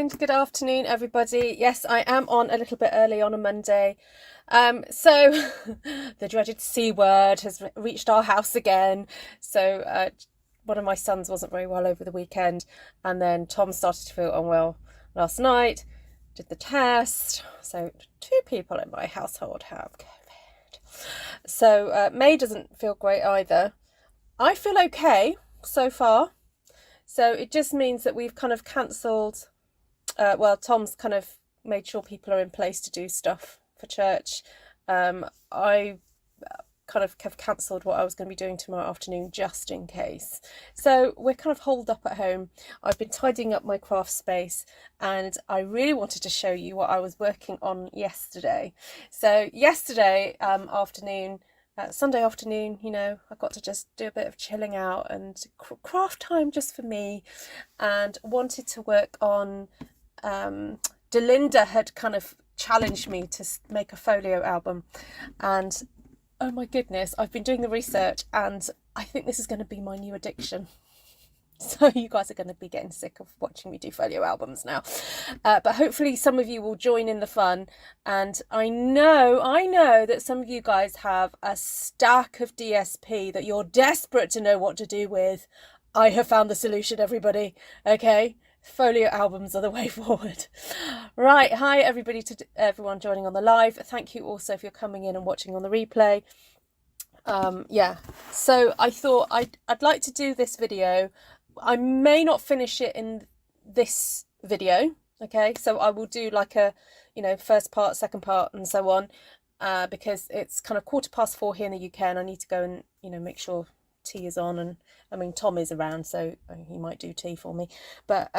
and good afternoon, everybody. Yes, I am on a little bit early on a Monday. So the dreaded C word has reached our house again. So one of my sons wasn't very well over the weekend, and then Tom started to feel unwell last night, did the test. So 2 people in my household have COVID. So May doesn't feel great either. I feel okay so far. So it just means that we've kind of cancelled, well, Tom's kind of made sure people are in place to do stuff for church. I kind of have cancelled what I was going to be doing tomorrow afternoon just in case. So we're kind of holed up at home. I've been tidying up my craft space, and I really wanted to show you what I was working on yesterday. So yesterday afternoon, Sunday afternoon, you know, I got to just do a bit of chilling out and craft time just for me, and wanted to work on, Delinda had kind of challenged me to make a folio album, and oh my goodness, I've been doing the research and I think this is going to be my new addiction. So you guys are going to be getting sick of watching me do folio albums now. But hopefully some of you will join in the fun. And I know that some of you guys have a stack of DSP that you're desperate to know what to do with. I have found the solution, everybody. Okay? Folio albums are the way forward. Right. Hi, everybody, to everyone joining on the live. Thank you also if you're coming in and watching on the replay. Yeah. So I thought I'd like to do this video. I may not finish it in this video, okay, so I will do like a, you know, first part, second part, and so on, because it's kind of 4:15 here in the UK, and I need to go and, you know, make sure tea is on. And I mean, Tom is around, so he might do tea for me, but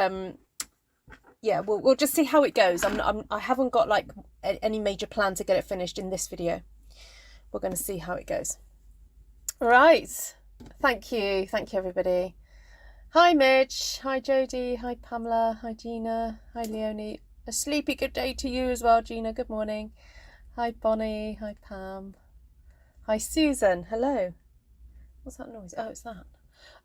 yeah, we'll just see how it goes. I haven't got like any major plan to get it finished in this video. We're going to see how it goes. All right, thank you everybody. Hi Midge, hi Jodie, hi Pamela, hi Gina, hi Leonie. A sleepy good day to you as well, Gina, good morning. Hi Bonnie, hi Pam. Hi Susan, hello. What's that noise? Oh, it's that.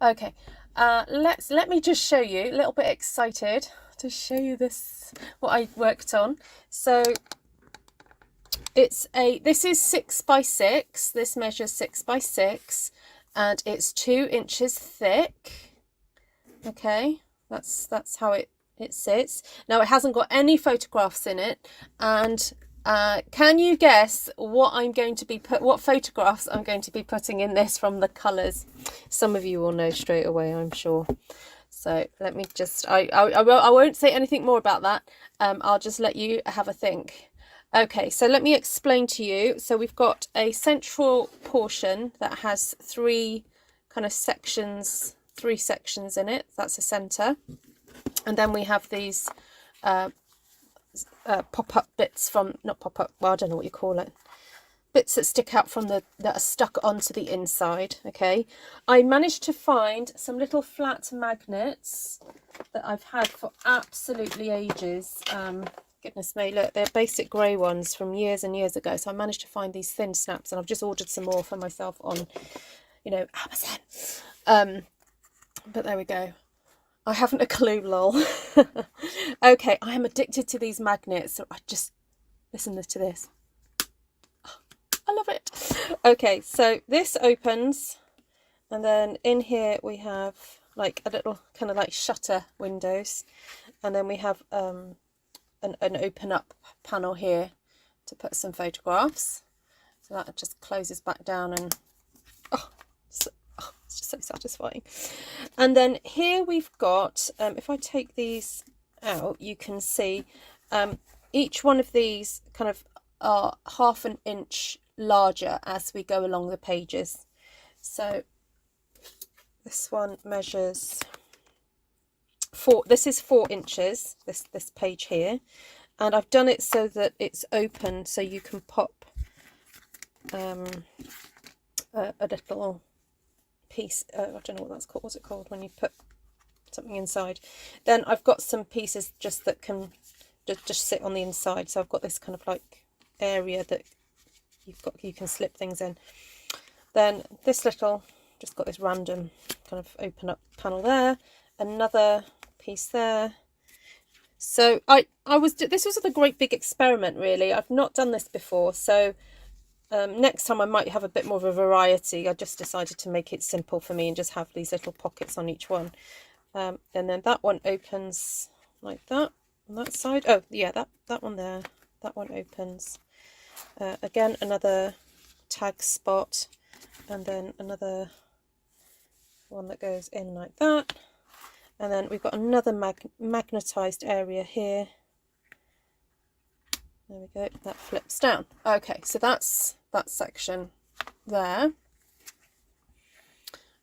Okay, let me just show you, a little bit excited to show you this, what I worked on. So this is 6 by 6, this measures 6 by 6, and it's 2 inches thick. Okay, that's how it sits. Now it hasn't got any photographs in it, and can you guess what what photographs I'm going to be putting in this from the colours? Some of you will know straight away, I'm sure. So let me just, I won't say anything more about that. I'll just let you have a think. Okay, so let me explain to you. So we've got a central portion that has 3 kind of sections, 3 sections in it. That's a center, and then we have these pop-up bits from, not pop-up, well, I don't know what you call it, bits that stick out from that are stuck onto the inside. Okay, I managed to find some little flat magnets that I've had for absolutely ages. Goodness me, look, they're basic grey ones from years and years ago. So I managed to find these thin snaps, and I've just ordered some more for myself on, you know, Amazon. But there we go. I haven't a clue, lol. Okay, I am addicted to these magnets. So I just listen to this. Oh, I love it. Okay, so this opens, and then in here we have like a little kind of like shutter windows, and then we have an open up panel here to put some photographs. So that just closes back down, and it's just so satisfying. And then here we've got, if I take these out, you can see each one of these kind of are 1/2 inch larger as we go along the pages. So this one measures this is 4 inches, this page here, and I've done it so that it's open, so you can pop a little piece, I don't know what that's called, what's it called when you put something inside. Then I've got some pieces just that can just sit on the inside, so I've got this kind of like area that you can slip things in. Then this little, just got this random kind of open up panel there, another piece there, So this was a great big experiment, really. I've not done this before, so next time I might have a bit more of a variety. I just decided to make it simple for me and just have these little pockets on each one. And then that one opens like that on that side. Oh yeah, that one there, that one opens. Again, another tag spot, and then another one that goes in like that. And then we've got another magnetized area here. There we go, that flips down. Okay, so that's that section there.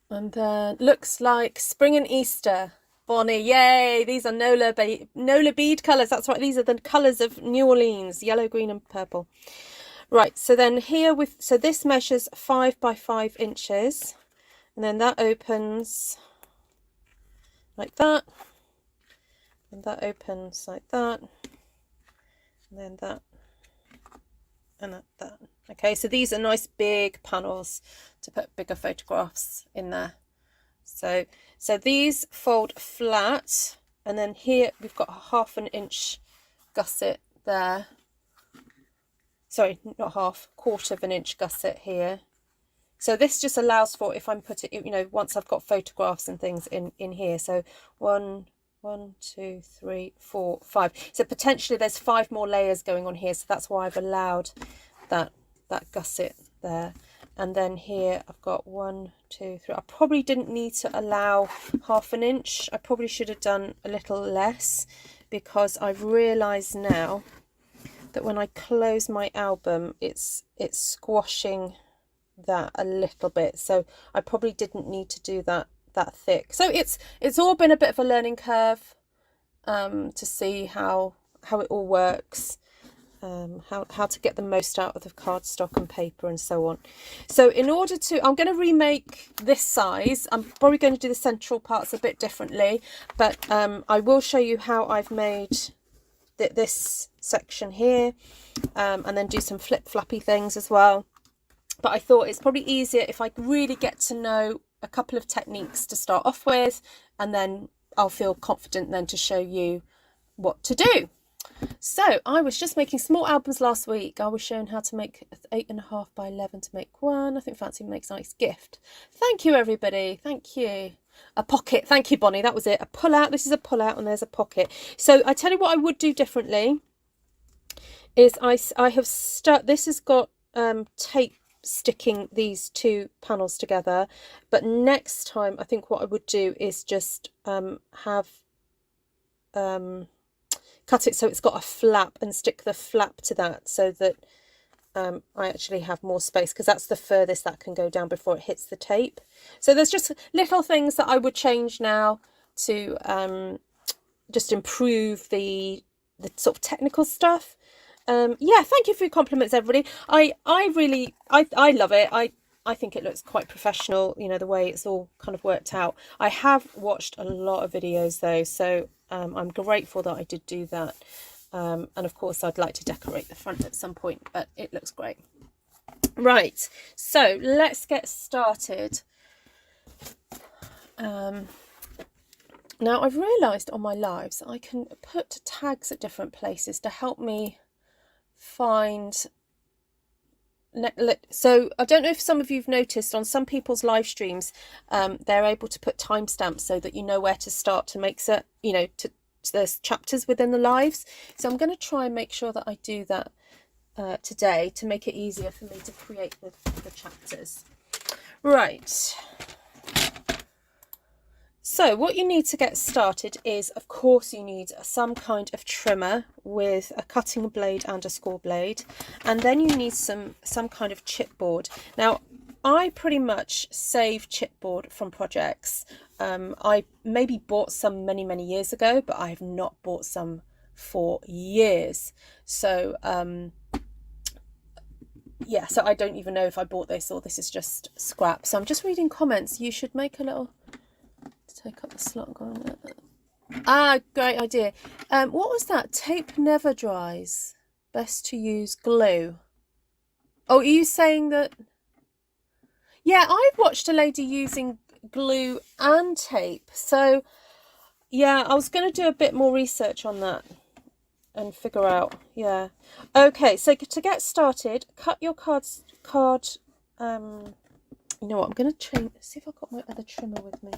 And then looks like spring and Easter. Bonnie, yay! These are Nola bead colours. That's right, these are the colours of New Orleans, yellow, green and purple. Right, so then here so this measures 5 by 5 inches. And then that opens like that, and that opens like that, and then that, and that. Okay, so these are nice big panels to put bigger photographs in there. So these fold flat, and then here we've got a 1/2 inch gusset there. Sorry, not half, 1/4 inch gusset here. So this just allows for, if I'm put it, you know, once I've got photographs and things in here. So 1, 2, 3, 4, 5. So potentially there's 5 more layers going on here. So that's why I've allowed that gusset there. And then here I've got 1, 2, 3. I probably didn't need to allow 1/2 inch. I probably should have done a little less, because I've realised now that when I close my album, it's squashing that a little bit. So I probably didn't need to do that thick. So it's all been a bit of a learning curve to see how it all works, how to get the most out of the cardstock and paper and so on. So in order to, I'm going to remake this size. I'm probably going to do the central parts a bit differently, but I will show you how I've made this section here, and then do some flip-flappy things as well. But I thought it's probably easier if I really get to know a couple of techniques to start off with, and then I'll feel confident then to show you what to do. So I was just making small albums last week. I was showing how to make 8.5 by 11 to make one. I think Fancy makes a nice gift. Thank you, everybody. Thank you. A pocket. Thank you, Bonnie. That was it. A pull out. This is a pull out, and there's a pocket. So I tell you what I would do differently is I have this has got tape sticking these 2 panels together, but next time I think what I would do is just have cut it so it's got a flap and stick the flap to that, so that I actually have more space, because that's the furthest that can go down before it hits the tape. So there's just little things that I would change now to just improve the sort of technical stuff. Yeah, thank you for your compliments, everybody. I really love it. I think it looks quite professional, you know, the way it's all kind of worked out. I have watched a lot of videos though, so I'm grateful that I did do that. And of course I'd like to decorate the front at some point, but it looks great. Right, so let's get started. Now I've realised on my lives I can put tags at different places to help me find. So I don't know if some of you've noticed on some people's live streams, they're able to put timestamps so that you know where to start to make there's chapters within the lives. So I'm going to try and make sure that I do that today to make it easier for me to create the chapters. Right. So what you need to get started is, of course, you need some kind of trimmer with a cutting blade and a score blade, and then you need some kind of chipboard. Now, I pretty much save chipboard from projects. I maybe bought some many years ago, but I have not bought some for years. So yeah, so I don't even know if I bought this or this is just scrap. So I'm just reading comments. You should make a little, take up the slot. Great idea. What was that? Tape never dries. Best to use glue. Oh, are you saying that? Yeah, I've watched a lady using glue and tape. So Yeah, I was going to do a bit more research on that and figure out. Yeah. Okay, so to get started, cut your card. You know what? I'm going to change. See if I've got my other trimmer with me.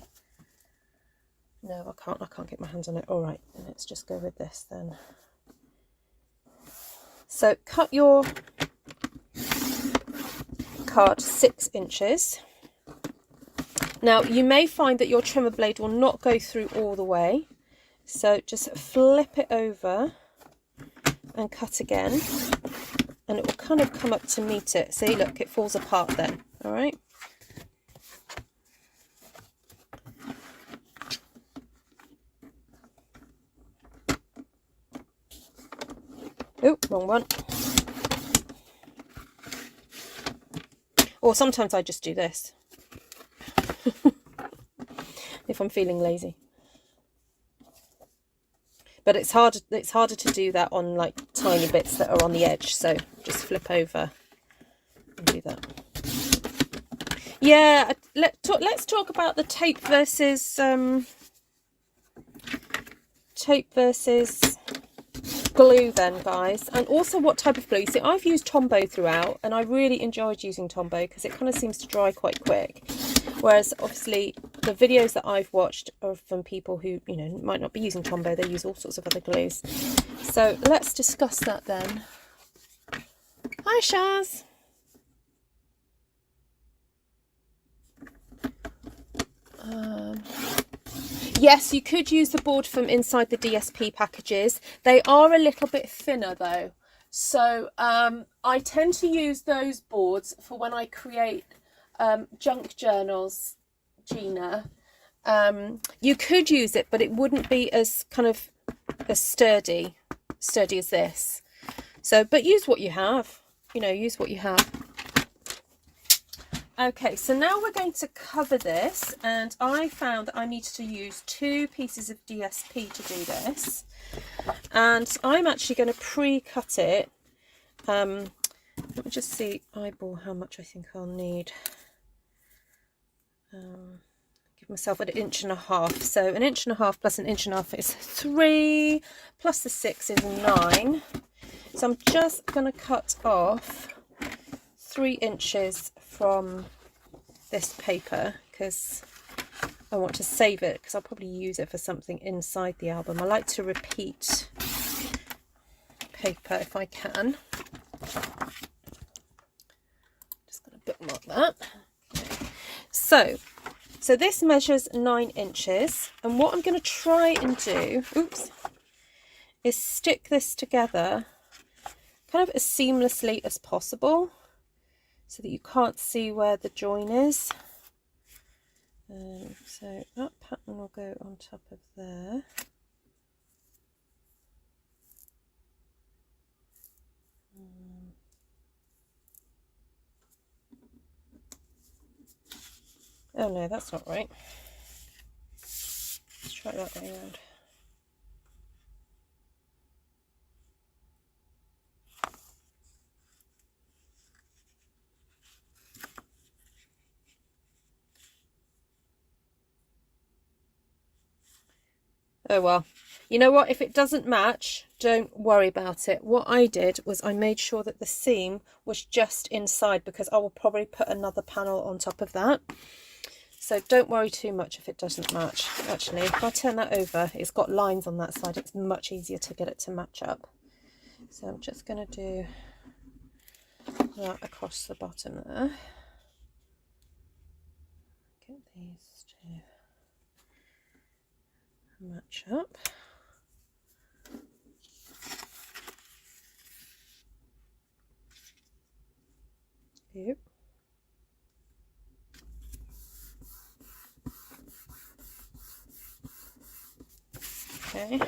No, I can't. I can't get my hands on it. All right, let's just go with this then. So cut your card 6 inches. Now you may find that your trimmer blade will not go through all the way, so just flip it over and cut again, and it will kind of come up to meet it. See, look, it falls apart then. All right. Oh, wrong one. Or sometimes I just do this if I'm feeling lazy. But it's harder to do that on like tiny bits that are on the edge, so just flip over and do that. Yeah, let's talk about the tape versus glue then, guys, and also what type of glue. See, I've used Tombow throughout, and I really enjoyed using Tombow because it kind of seems to dry quite quick, whereas obviously the videos that I've watched are from people who, you know, might not be using Tombow. They use all sorts of other glues. So let's discuss that then. Hi, Shaz. Yes, you could use the board from inside the DSP packages. They are a little bit thinner though. So I tend to use those boards for when I create junk journals, Gina. You could use it, but it wouldn't be as kind of as sturdy as this. So, but use what you have, you know, use what you have. Okay, so now we're going to cover this, and I found that I needed to use 2 pieces of DSP to do this, and I'm actually going to pre-cut it. Let me just see, eyeball how much I think I'll need. Give myself 1.5 inches, so 1.5 inches plus 1.5 inches is 3, plus the 6 is 9. So I'm just going to cut off 3 inches from this paper because I want to save it, because I'll probably use it for something inside the album. I like to repeat paper if I can. Just going to bookmark that. So this measures 9 inches, and what I'm going to try and do, is stick this together kind of as seamlessly as possible, so that you can't see where the join is. So that pattern will go on top of there. Oh no, that's not right. Let's try that way around. Oh well, you know what, if it doesn't match, don't worry about it. What I did was I made sure that the seam was just inside, because I will probably put another panel on top of that. So don't worry too much if it doesn't match. Actually, if I turn that over, it's got lines on that side, it's much easier to get it to match up. So I'm just going to do that across the bottom there. Get these to match up. Yep. Okay.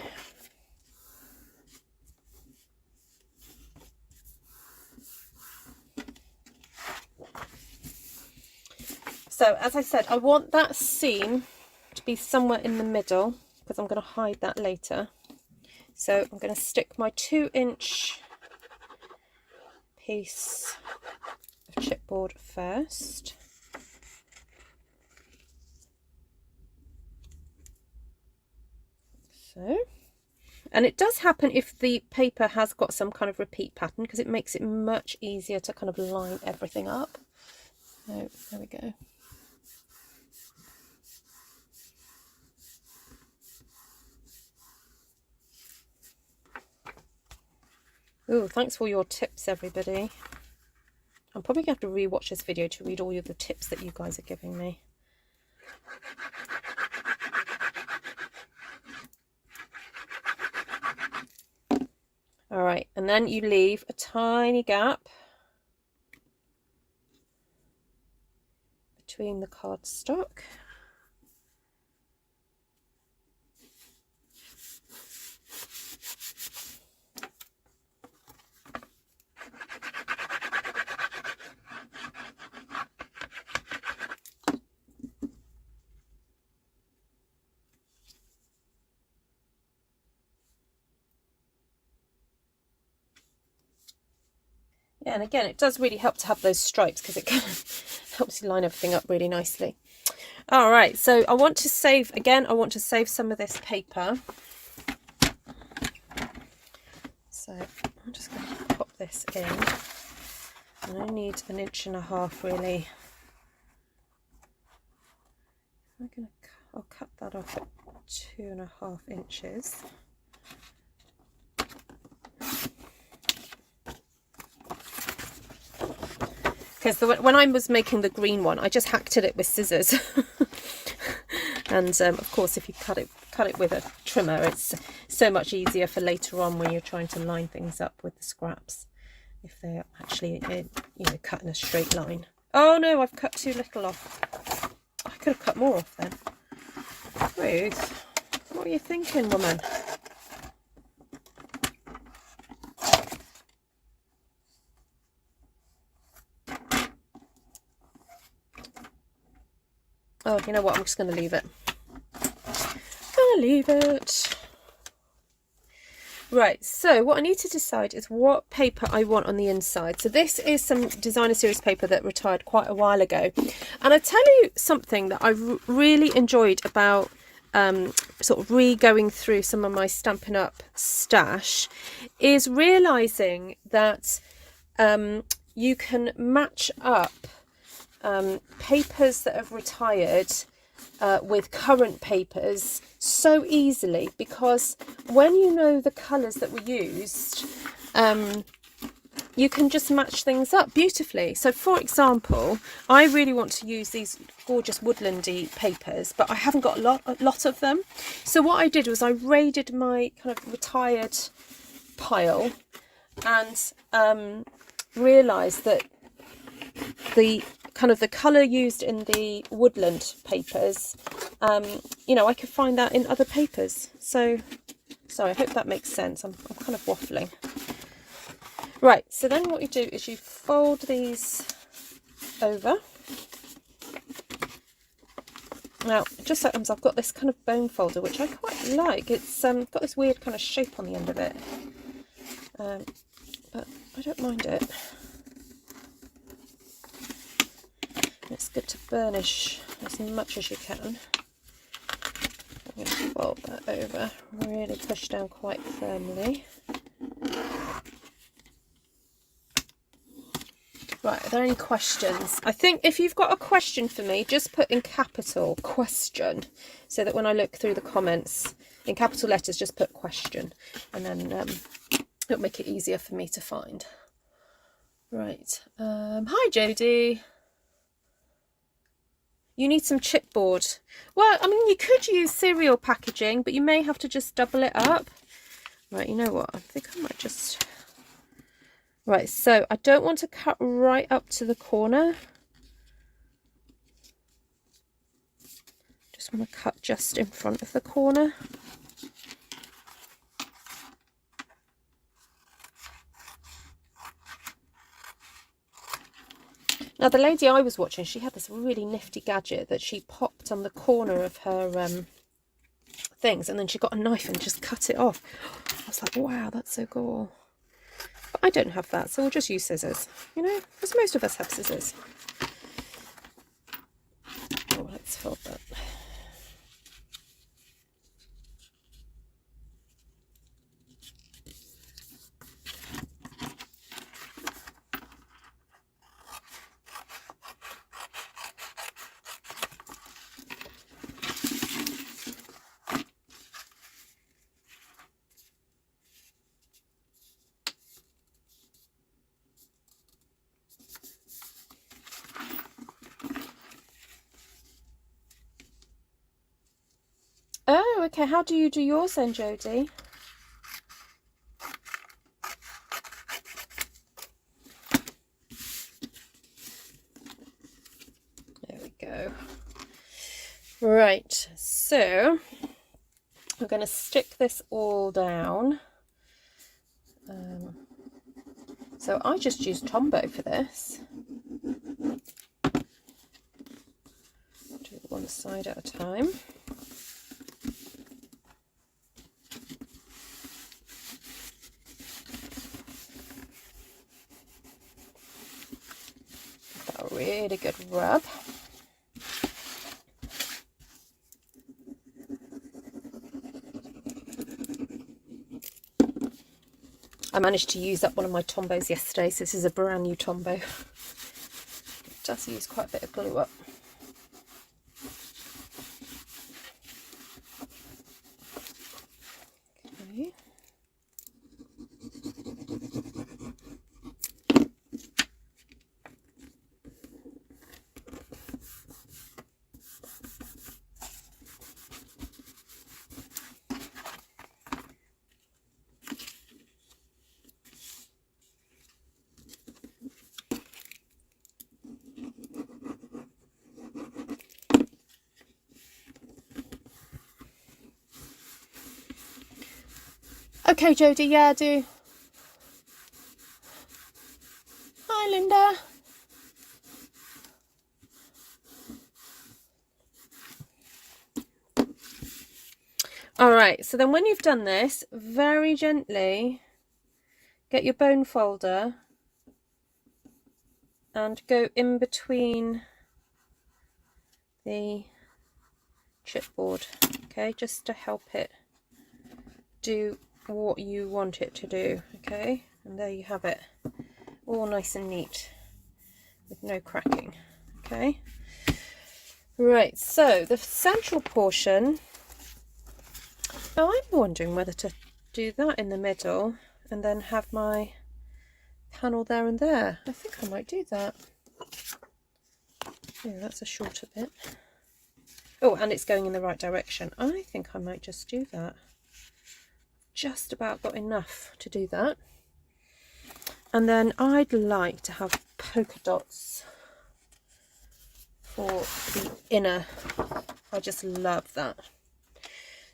So as I said, I want that seam to be somewhere in the middle, because I'm going to hide that later. So I'm going to stick my 2-inch piece of chipboard first. So, and it does happen if the paper has got some kind of repeat pattern, because it makes it much easier to kind of line everything up. So there we go. Oh, thanks for your tips, everybody. I'm probably going to have to rewatch this video to read all of the tips that you guys are giving me. All right, and then you leave a tiny gap between the cardstock. Yeah, and again, it does really help to have those stripes, because it kind of helps you line everything up really nicely. All right, so I want to save, again, I want to save some of this paper. So I'm just going to pop this in. And I need 1.5 inches really. I'll cut that off at 2.5 inches. Because when I was making the green one, I just hacked at it with scissors. And of course, if you cut it with a trimmer, it's so much easier for later on when you're trying to line things up with the scraps, if they're actually cut in a straight line. Oh no, I've cut too little off. I could have cut more off then. Ruth, what are you thinking, woman? Oh, you know what? I'm just going to leave it. Right, so what I need to decide is what paper I want on the inside. So this is some designer series paper that retired quite a while ago. And I tell you something that I really enjoyed about sort of re-going through some of my Stampin' Up stash is realising that you can match up papers that have retired with current papers so easily, because when you know the colours that were used, you can just match things up beautifully. So for example, I really want to use these gorgeous woodlandy papers, but I haven't got a lot of them. So what I did was I raided my kind of retired pile and realised that the colour used in the woodland papers, I could find that in other papers. So I hope that makes sense. I'm kind of waffling. Right, so then what you do is you fold these over. Now, it just so happens I've got this kind of bone folder, which I quite like. It's got this weird kind of shape on the end of it, but I don't mind it. It's good to burnish as much as you can. I'm going to fold that over, really push down quite firmly. Right, are there any questions? I think if you've got a question for me, just put in capital question, so that when I look through the comments in capital letters, just put question, and then it'll make it easier for me to find. Right, hi Jodie. You need some chipboard. Well, I mean, you could use cereal packaging, but you may have to just double it up. Right, you know what? I think I might just... Right, so I don't want to cut right up to the corner. Just want to cut just in front of the corner. Now, the lady I was watching, she had this really nifty gadget that she popped on the corner of her things, and then she got a knife and just cut it off. I was like, wow, that's so cool. But I don't have that, so we'll just use scissors, because most of us have scissors. Oh, let's fold that. Oh, okay. How do you do yours then, Jodie? There we go. Right, so I'm going to stick this all down. So I just used Tombow for this. Do it one side at a time. Got a really good rub. I managed to use up one of my Tombows yesterday, so this is a brand new Tombow. It does use quite a bit of glue up. Okay. Okay, Jodie, yeah, I do. Hi, Linda. All right, so then when you've done this, very gently get your bone folder and go in between the chipboard, okay, just to help it do what you want it to do, okay, and there you have it, all nice and neat with no cracking, okay. Right, so the central portion, now I'm wondering whether to do that in the middle and then have my panel there and there. I think I might do that. Yeah, that's a shorter bit. Oh, and it's going in the right direction. I think I might just do that. Just about got enough to do that. And then I'd like to have polka dots for the inner. I just love that.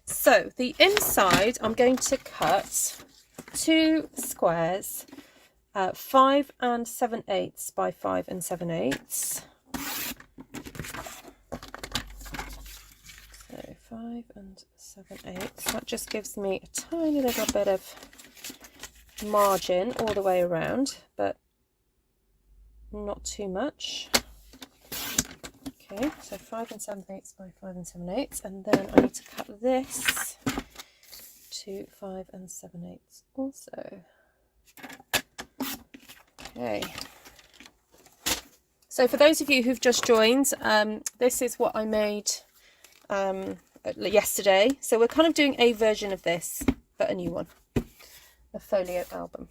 So the inside, I'm going to cut 2 squares, 5 7/8 by 5 7/8. So 5 7/8. That just gives me a tiny little bit of margin all the way around, but not too much. Okay, so 5 7/8 by 5 7/8, and then I need to cut this to 5 7/8 also. Okay. So for those of you who've just joined, this is what I made yesterday. So we're kind of doing a version of this, but a new one, a folio album.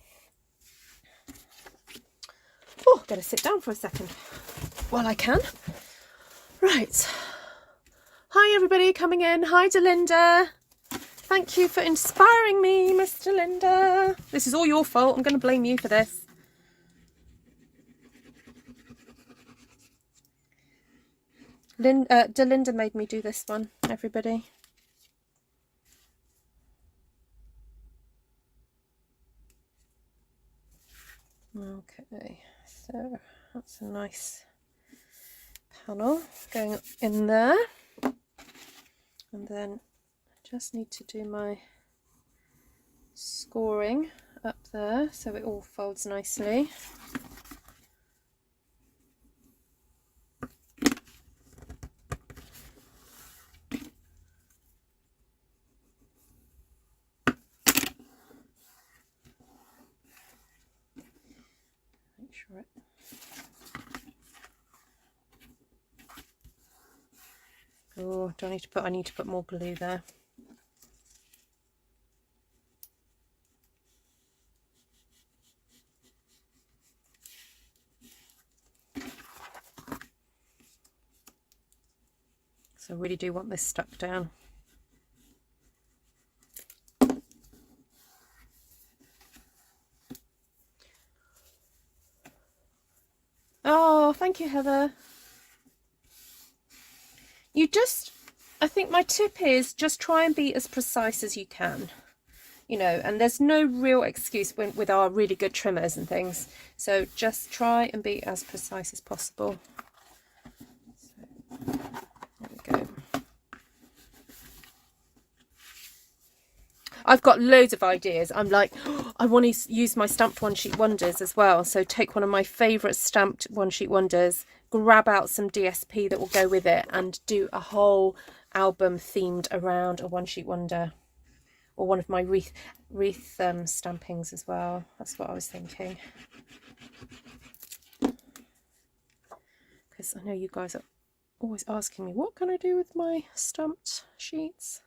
Oh, I'm going to sit down for a second while I can. Right. Hi everybody coming in. Hi Delinda. Thank you for inspiring me, Miss Delinda. This is all your fault. I'm going to blame you for this. Delinda made me do this one, everybody. Okay, so that's a nice panel going in there, and then I just need to do my scoring up there so it all folds nicely. Make sure it Oh, do I need to put, I need to put more glue there. So I really do want this stuck down. Thank you, Heather. I think my tip is just try and be as precise as you can, you know, and there's no real excuse with our really good trimmers and things. So just try and be as precise as possible. So, there we go. I've got loads of ideas. I'm like, oh, I want to use my stamped one sheet wonders as well. So take one of my favourite stamped one sheet wonders, grab out some DSP that will go with it, and do a whole album themed around a one sheet wonder, or one of my wreath stampings as well. That's what I was thinking, because I know you guys are always asking me, what can I do with my stamped sheets?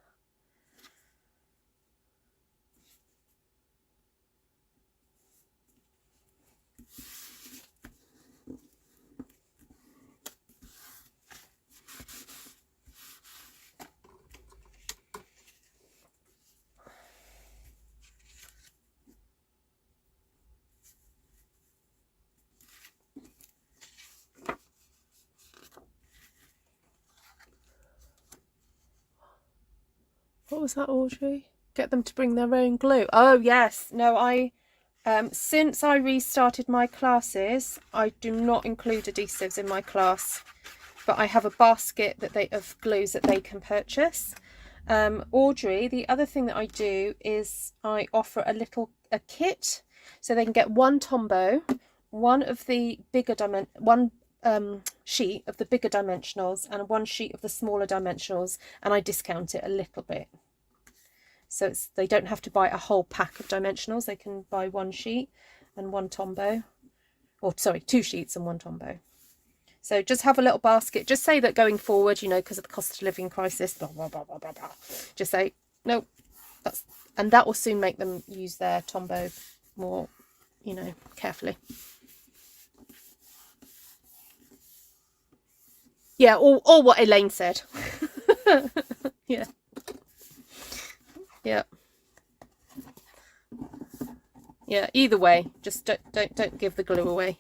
What was that, Audrey? Get them to bring their own glue. Oh yes, no, since I restarted my classes, I do not include adhesives in my class, but I have a basket of glues that they can purchase. Audrey, the other thing that I do is I offer a kit, so they can get one Tombow, one of the bigger sheet of the bigger dimensionals, and one sheet of the smaller dimensionals, and I discount it a little bit. So they don't have to buy a whole pack of dimensionals. They can buy one sheet and one Tombow, or sorry, 2 sheets and one Tombow. So just have a little basket. Just say that going forward, you know, because of the cost of living crisis, blah, blah, blah, blah, blah, blah. Just say, no, and that will soon make them use their Tombow more, you know, carefully. Yeah, or what Elaine said. Yeah. Yeah. Yeah, either way, just don't give the glue away.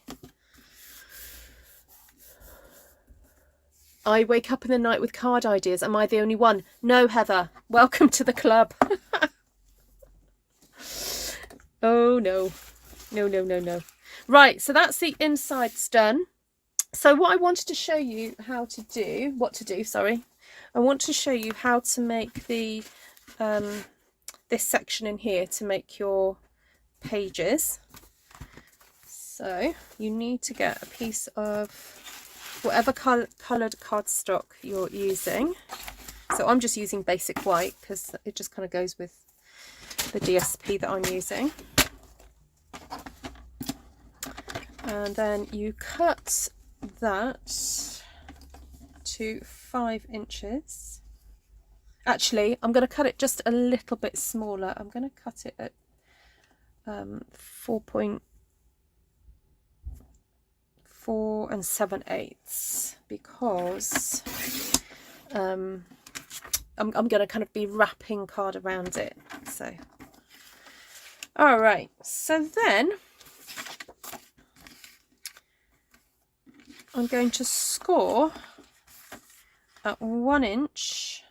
I wake up in the night with card ideas. Am I the only one? No, Heather. Welcome to the club. Oh no. No, no, no, no. Right, so that's the insides done. So what I wanted to show you I want to show you how to make the this section in here to make your pages. So you need to get a piece of whatever coloured cardstock you're using. So I'm just using basic white because it just kind of goes with the DSP that I'm using. And then you cut that to 5 inches. Actually, I'm going to cut it just a little bit smaller. I'm going to cut it at 4.4 7/8 because I'm going to kind of be wrapping card around it. So, all right. So then I'm going to score at 1 inch.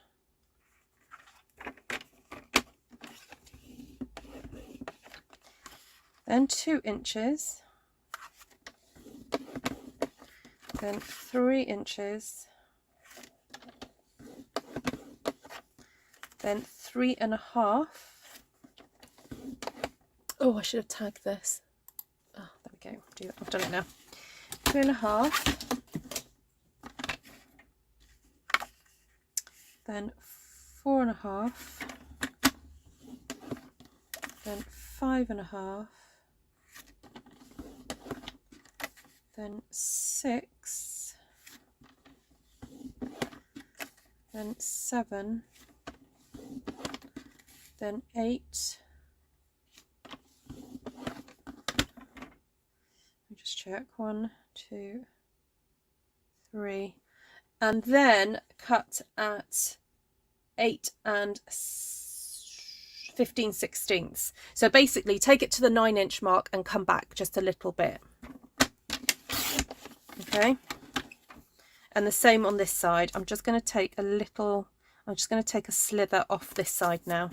Then 2 inches, then 3 inches, then 3.5. Oh, I should have tagged this. Oh, there we go. I've done it now. 3.5, then 4.5, then 5.5. Then 6, then 7, then 8. Let me just check. 1, 2, 3, and then cut at 8 and 15/16. So basically, take it to the 9 inch mark and come back just a little bit. Okay, and the same on this side. I'm just going to take a slither off this side now,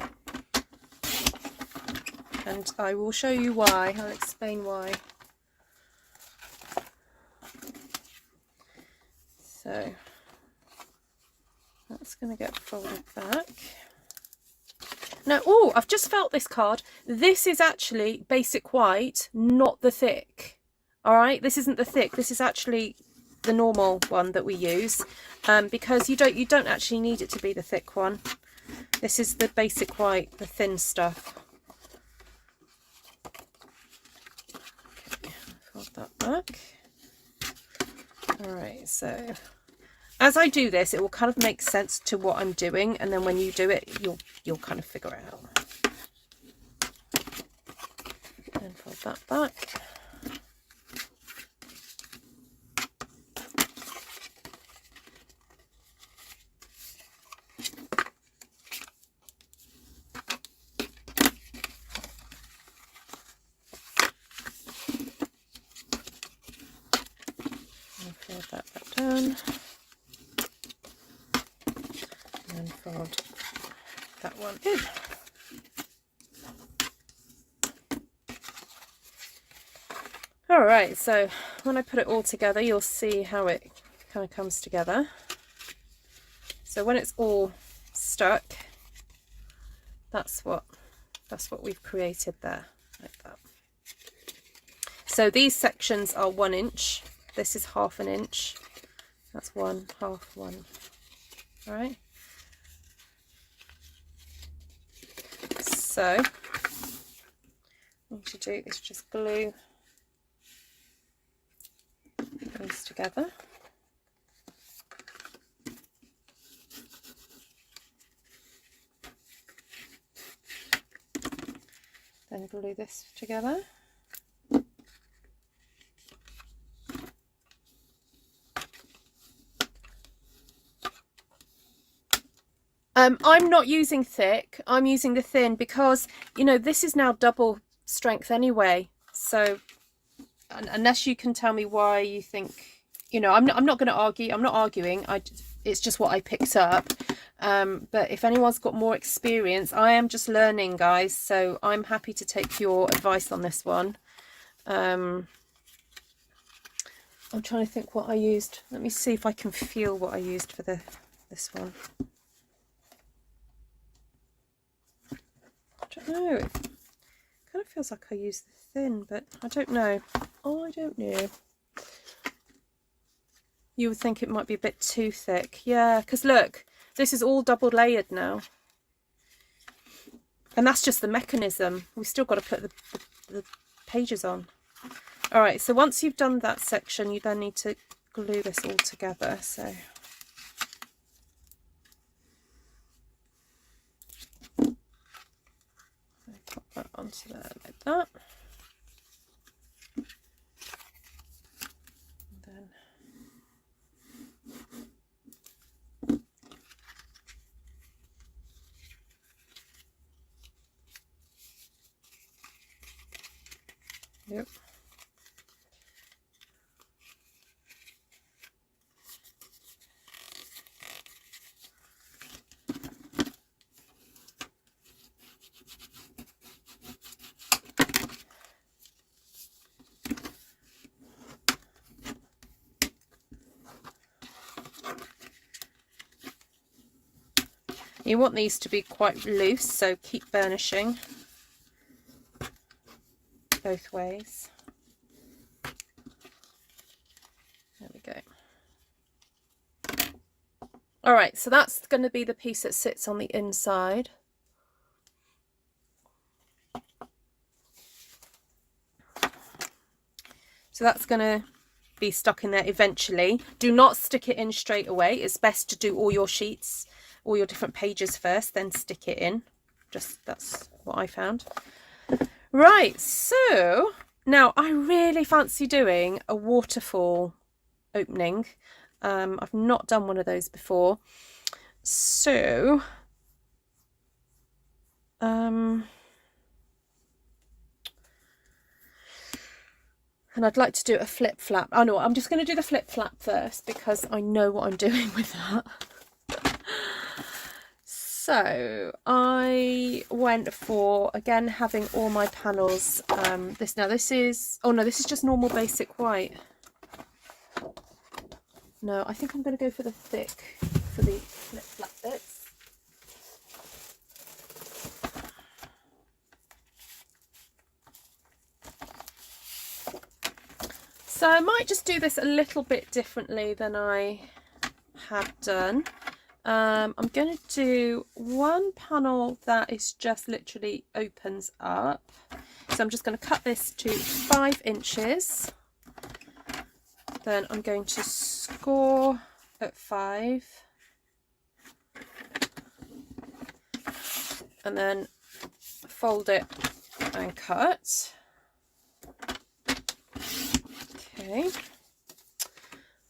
and I will show you why. I'll explain why. So that's going to get folded back. Now, oh, I've just felt this card. This is actually basic white, not the thick. All right, this isn't the thick. This is actually the normal one that we use, because you don't actually need it to be the thick one. This is the basic white, the thin stuff. Okay, fold that back. All right, so as I do this, it will kind of make sense to what I'm doing, and then when you do it, you'll kind of figure it out. And fold that back. And fold that back down. And fold that one in. All right, so when I put it all together, you'll see how it kind of comes together. So when it's all stuck, that's what we've created there, like that. So these sections are 1 inch. This is 1/2 inch. That's 1, 1/2, 1. All right. So what you need to do is just glue those together. Then glue this together. I'm not using thick, I'm using the thin, because you know this is now double strength anyway, so unless you can tell me why you think, you know, I'm not going to argue, I'm not arguing, it's just what I picked up. But if anyone's got more experience, I am just learning, guys, so I'm happy to take your advice on this one. I'm trying to think what I used. Let me see if I can feel what I used for this one. I don't know, it kind of feels like I used the thin, but I don't know. Oh, I don't know. You would think it might be a bit too thick. Yeah, because look, this is all double layered now. And that's just the mechanism. We've still got to put the pages on. All right, so once you've done that section, you then need to glue this all together. So pop that onto there like that. And then yep. You want these to be quite loose, so keep burnishing both ways. There we go. All right, so that's going to be the piece that sits on the inside. So that's going to be stuck in there eventually. Do not stick it in straight away. It's best to do all your sheets, all your different pages first, then stick it in. Just that's what I found. Right, so now I really fancy doing a waterfall opening. I've not done one of those before, so And I'd like to do a flip flap. Oh no, I'm just going to do the flip flap first because I know what I'm doing with that. So I went for, again, having all my panels, this is, oh no, this is just normal basic white. No, I think I'm going to go for the thick, for the flip flap bits. So I might just do this a little bit differently than I had done. I'm going to do one panel that is just literally opens up. So I'm just going to cut this to 5 inches. Then I'm going to score at 5. And then fold it and cut. Okay,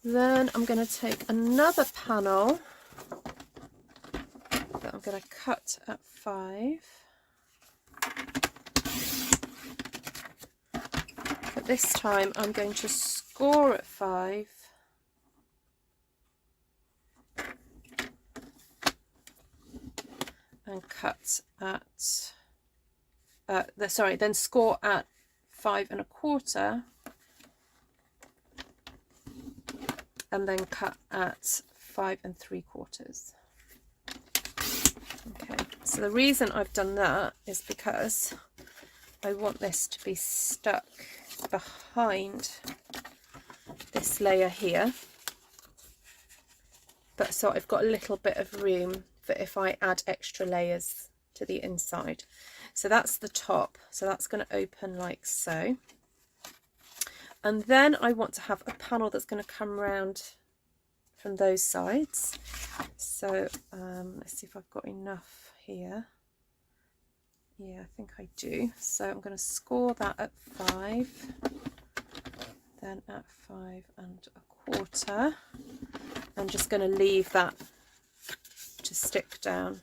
then I'm going to take another panel that I'm going to cut at 5, but this time I'm going to score at 5 and cut at, then score at 5 1/4. And then cut at 5 3/4. Okay, so the reason I've done that is because I want this to be stuck behind this layer here, but so I've got a little bit of room for if I add extra layers to the inside. So that's the top, so that's going to open like so. And then I want to have a panel that's going to come around from those sides. So let's see if I've got enough here. Yeah, I think I do. So I'm going to score that at 5, then at 5 1/4. I'm just going to leave that to stick down.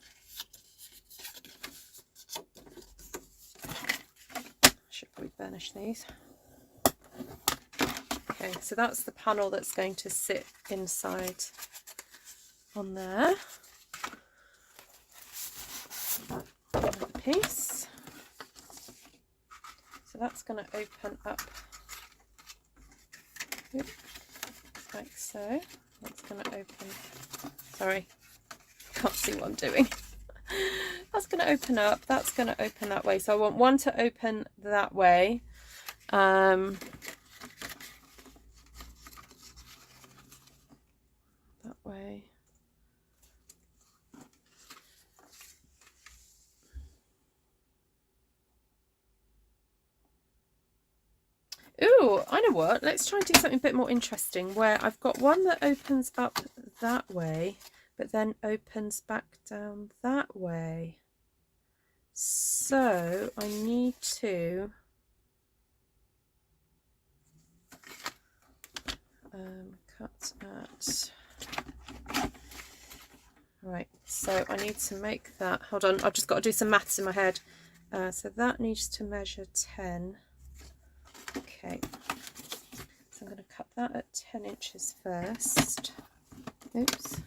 Should probably burnish these. Okay, so that's the panel that's going to sit inside on there. Another piece. So that's going to open up like so. That's going to open, sorry, can't see what I'm doing. That's going to open up, that's going to open that way. So I want one to open that way. That way. Ooh, I know what, let's try and do something a bit more interesting where I've got one that opens up that way but then opens back down that way. So I need to cut at, right, so I need to make that, hold on, I've just got to do some maths in my head. So that needs to measure 10. Okay, so I'm going to cut that at 10 inches first. Oops.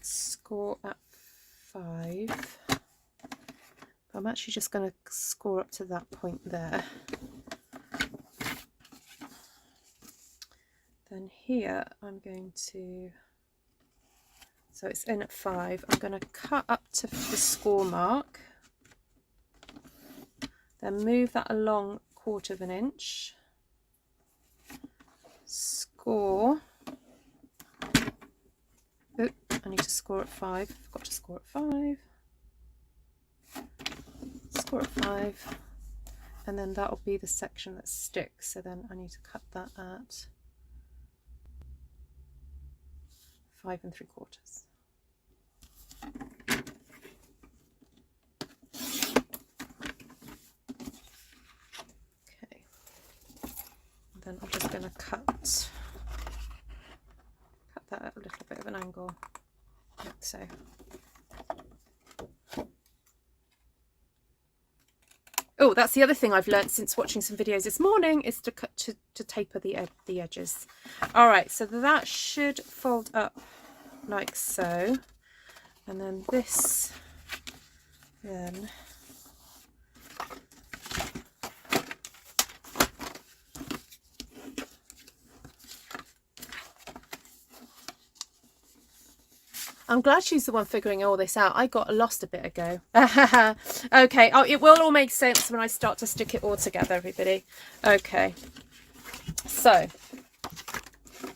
Score at 5. I'm actually just going to score up to that point there. Then here I'm going to, so it's in at 5, I'm going to cut up to the score mark, then move that along 1/4 inch, score, oh, I need to score at 5, forgot to score at 5, score at 5, and then that'll be the section that sticks, so then I need to cut that at 5 3/4. Okay, and then I'm just going to cut that at a little bit of an angle, like so. Oh, that's the other thing I've learned since watching some videos this morning, is to cut to taper the edges. All right, so that should fold up like so, and then this, then I'm glad she's the one figuring all this out. I got lost a bit ago. Okay. Oh, it will all make sense when I start to stick it all together, everybody. Okay. So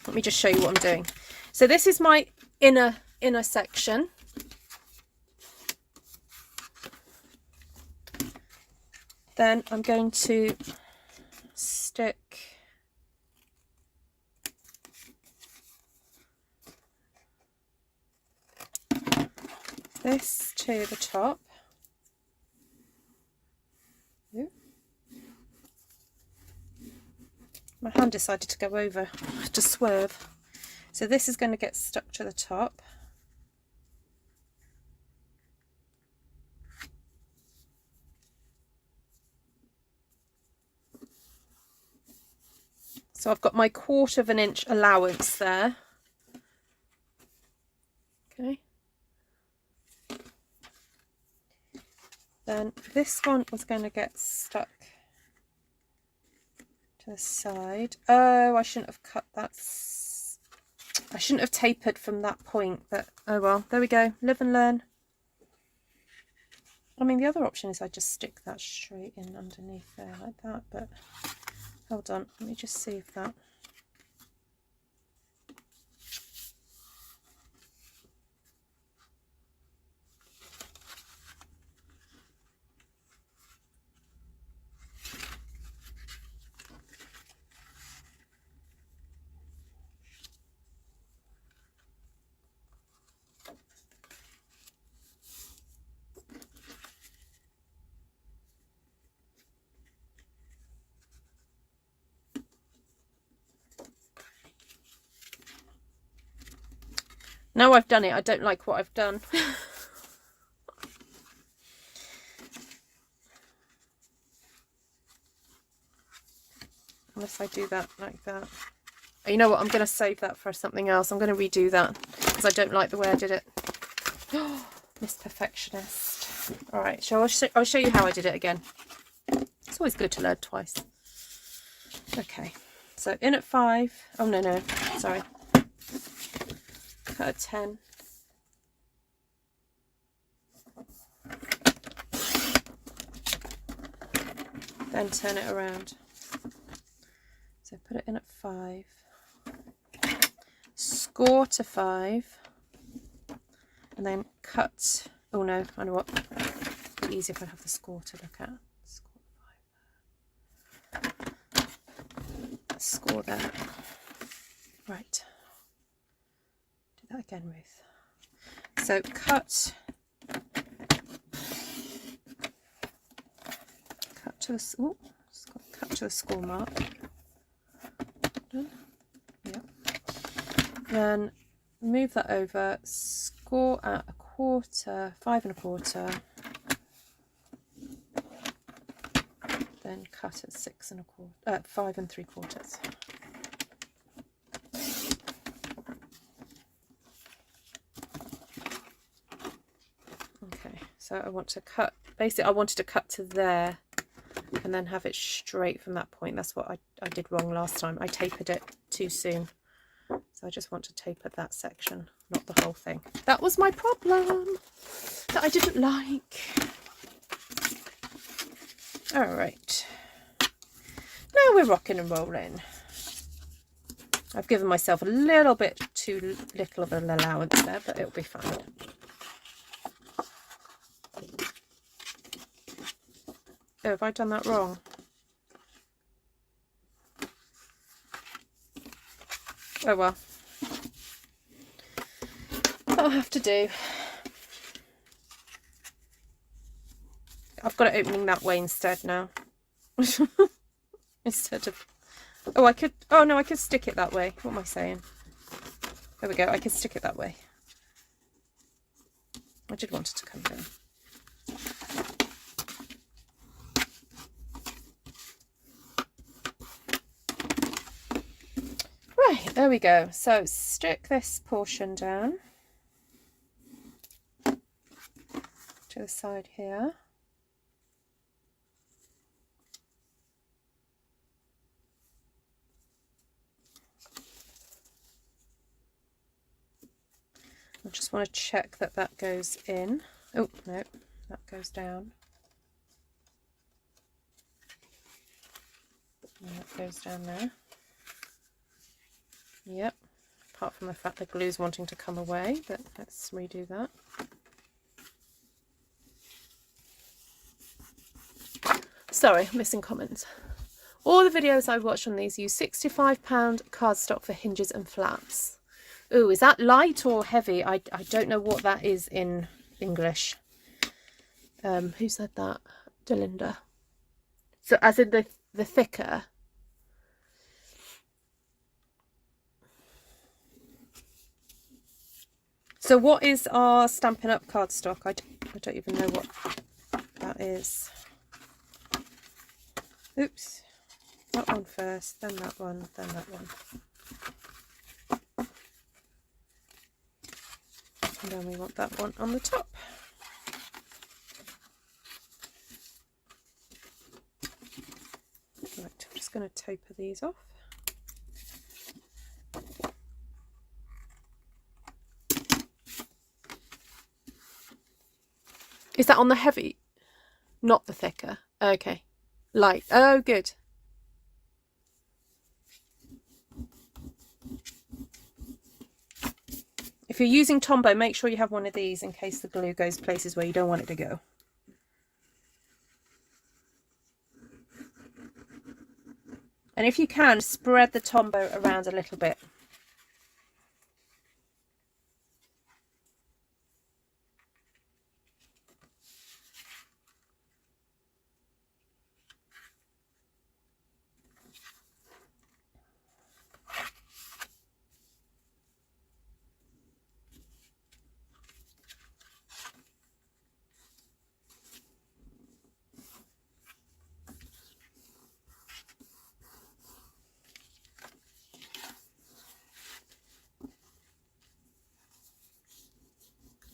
let me just show you what I'm doing. So this is my inner section. Then I'm going to stick this to the top. Ooh. My hand decided to go over, to swerve. So this is going to get stuck to the top. So I've got my 1/4 of an inch allowance there. Okay. Then this one was going to get stuck to the side. Oh, I shouldn't have cut that. I shouldn't have tapered from that point, but oh well, there we go. Live and learn. I mean, the other option is I just stick that straight in underneath there like that, but hold on, let me just see if that... Now I've done it, I don't like what I've done. Unless I do that like that. Oh, you know what, I'm going to save that for something else. I'm going to redo that because I don't like the way I did it. Miss Perfectionist. Alright, so I'll show you how I did it again. It's always good to learn twice. Okay, so in at 5. Oh, no, sorry. Cut a 10. Then turn it around. So put it in at 5. Score to 5. And then cut. Oh no, I know what. It'd be easier if I have the score to look at. Score 5 there. Score there. Right. Do that again, Ruth. So cut to the cut to the score mark. Done. Yeah. Then move that over. Score at 1/4, 5 1/4. Then cut at 6 1/4, 5 3/4. Okay, so I want to cut, basically I wanted to cut to there and then have it straight from that point. That's what I did wrong last time. I tapered it too soon. So I just want to taper that section, not the whole thing. That was my problem that I didn't like. All right. Now we're rocking and rolling. I've given myself a little bit too little of an allowance there, but it'll be fine. Oh, have I done that wrong? Oh well. That'll have to do. I've got it opening that way instead now. Instead of... Oh, I could... Oh no, I could stick it that way. What am I saying? There we go. I could stick it that way. I did want it to come down. Right, there we go. So stick this portion down to the side here. I just want to check that that goes in. Oh, no, that goes down. And that goes down there. Yep, apart from the fact the glue's wanting to come away, but let's redo that. Sorry, missing comments. All the videos I watched on these use £65 cardstock for hinges and flaps. Ooh, is that light or heavy? I don't know what that is in English. Who said that? Delinda. So as in the thicker. So what is our Stampin' Up cardstock? I don't even know what that is. Oops. That one first, then that one, then that one. And then we want that one on the top. Right, I'm just going to taper these off. Is that on the heavy? Not the thicker. Okay. Light. Oh, good. If you're using Tombow, make sure you have one of these in case the glue goes places where you don't want it to go. And if you can, spread the Tombow around a little bit.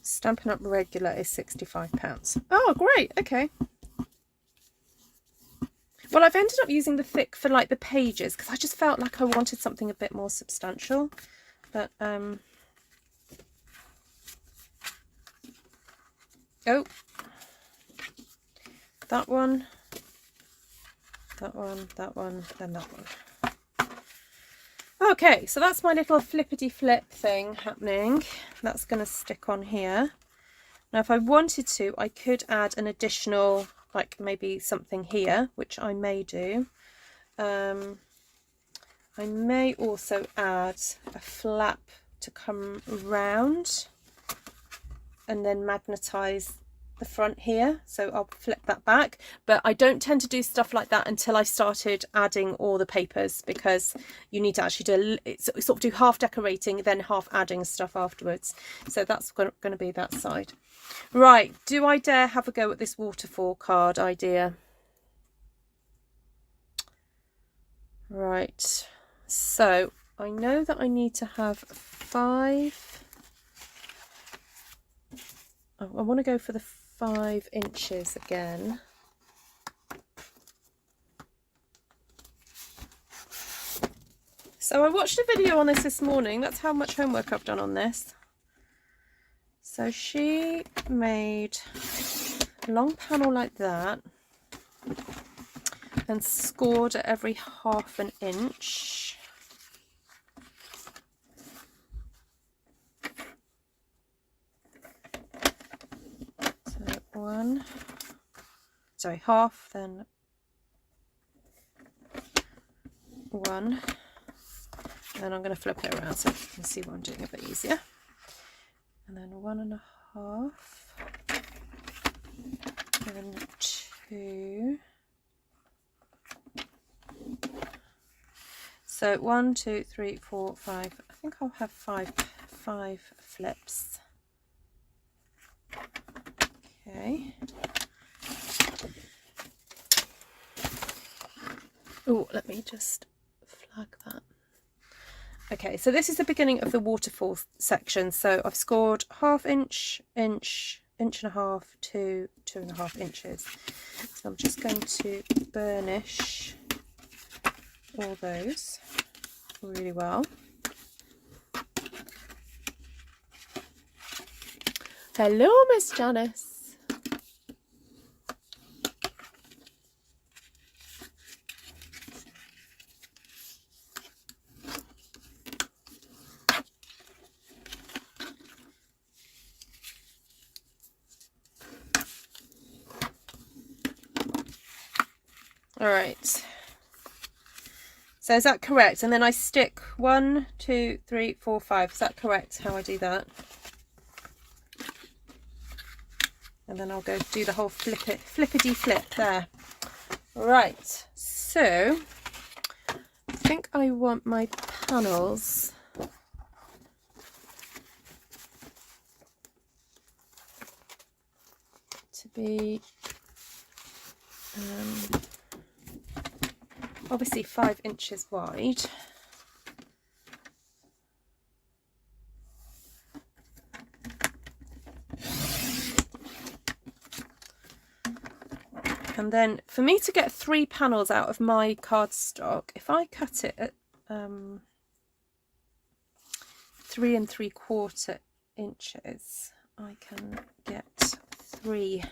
Stampin' Up regular is £65. Oh, great. Okay. Well, I've ended up using the thick for like the pages because I just felt like I wanted something a bit more substantial. But oh, that one, that one, that one, then that one. Okay, so that's my little flippity flip thing happening. That's going to stick on here. Now, if I wanted to, I could add an additional, like maybe something here, which I may do. I may also add a flap to come round and then magnetize the front here, so I'll flip that back. But I don't tend to do stuff like that until I started adding all the papers, because you need to actually do sort of do half decorating then half adding stuff afterwards. So that's going to be that side. Right, do I dare have a go at this waterfall card idea? Right, so I know that I need to have 5. Oh, I want to go for the 5 inches again. So I watched a video on this morning. That's how much homework I've done on this. So she made a long panel like that and scored at every ½ inch. Half, then 1, and I'm going to flip it around so you can see what I'm doing a bit easier, and then 1.5, and then 2. So 1, 2, 3, 4, 5. I think I'll have five flips. Okay. Oh, let me just flag that. Okay, so this is the beginning of the waterfall section. So I've scored 1/2 inch, inch, inch and a half, 2.5 inches. So I'm just going to burnish all those really well. Hello, Miss Janice. All right. So is that correct? And then I stick 1, 2, 3, 4, 5. Is that correct? How I do that? And then I'll go do the whole flippity flip there. Right. So I think I want my panels to be obviously 5 inches wide. And then for me to get 3 panels out of my cardstock, if I cut it at 3 3/4 inches, I can get 3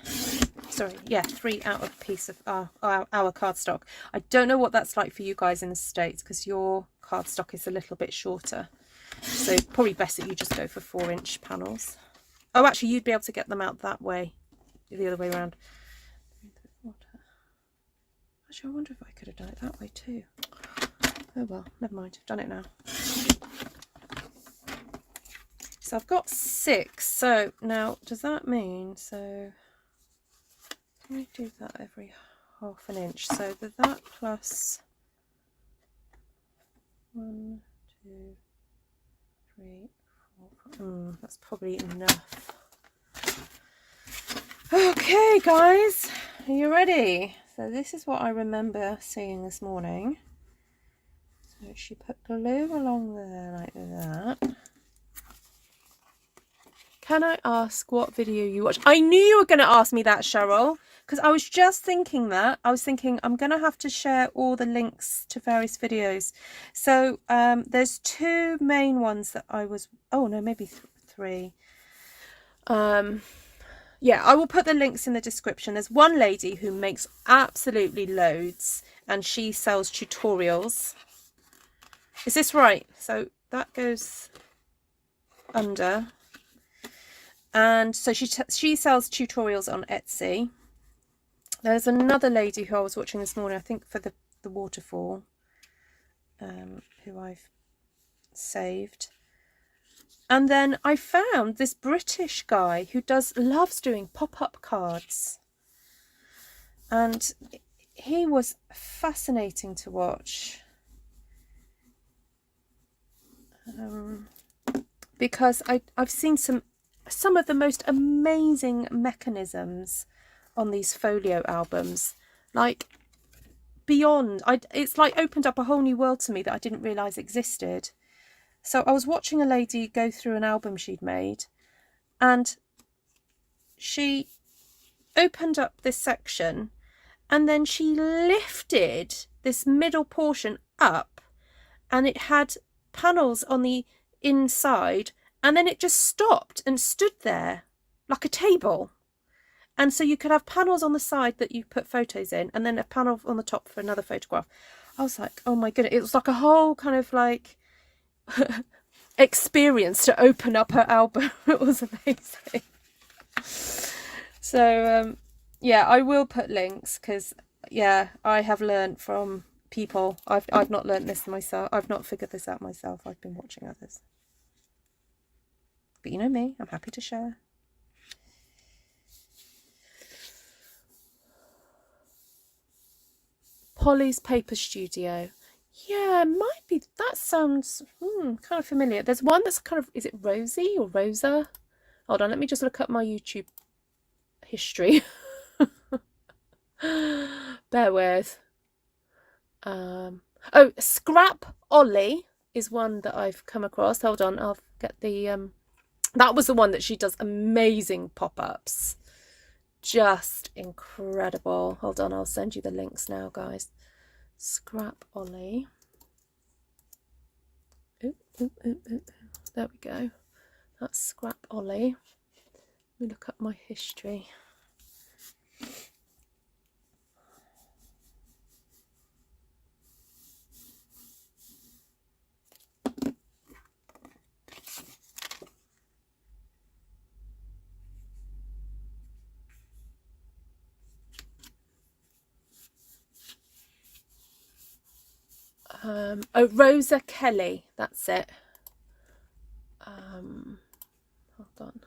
out of a piece of our cardstock. I don't know what that's like for you guys in the States, because your cardstock is a little bit shorter. So probably best that you just go for 4-inch panels. Oh, actually, you'd be able to get them out that way, the other way around. Actually, I wonder if I could have done it that way too. Oh well, never mind. I've done it now. So I've got 6. So now, does that mean, so can I do that every 1/2 inch? So that plus 1, 2, 3, 4, 5. That's probably enough. Okay, guys, are you ready? So this is what I remember seeing this morning. So she put glue along there like that. Can I ask what video you watched? I knew you were going to ask me that, Cheryl, because I was just thinking that. I was thinking I'm going to have to share all the links to various videos. So there's 2 main ones that I was, oh no, maybe 3. Yeah, I will put the links in the description. There's one lady who makes absolutely loads, and she sells tutorials. Is this right? So that goes under. And so she sells tutorials on Etsy. There's another lady who I was watching this morning, I think for the Waterfall, who I've saved. And then I found this British guy who loves doing pop-up cards. And he was fascinating to watch. Because I've seen some of the most amazing mechanisms on these folio albums. Like, beyond, it's like opened up a whole new world to me that I didn't realise existed. So I was watching a lady go through an album she'd made, and she opened up this section, and then she lifted this middle portion up, and it had panels on the inside, and then it just stopped and stood there like a table. And so you could have panels on the side that you put photos in, and then a panel on the top for another photograph. I was like, oh my goodness, it was like a whole kind of like experience to open up her album. It was amazing. So yeah, I will put links, because yeah, I have learned from people. I've not learned this myself. I've not figured this out myself. I've been watching others. But you know me, I'm happy to share. Polly's Paper Studio. Yeah, might be. That sounds kind of familiar. There's one that's kind of, is it Rosie or Rosa? Hold on, let me just look up my YouTube history. Bear with. Oh, Scrap Ollie. is one that I've come across. Hold on, I'll get the that was the one that she does amazing pop-ups, just incredible. Hold on, I'll send you the links now, guys. Scrap Ollie. Ooh, ooh, ooh, ooh. There we go. That's Scrap Ollie. Let me look up my history. Oh, Rosa Kelly, that's it. Hold on.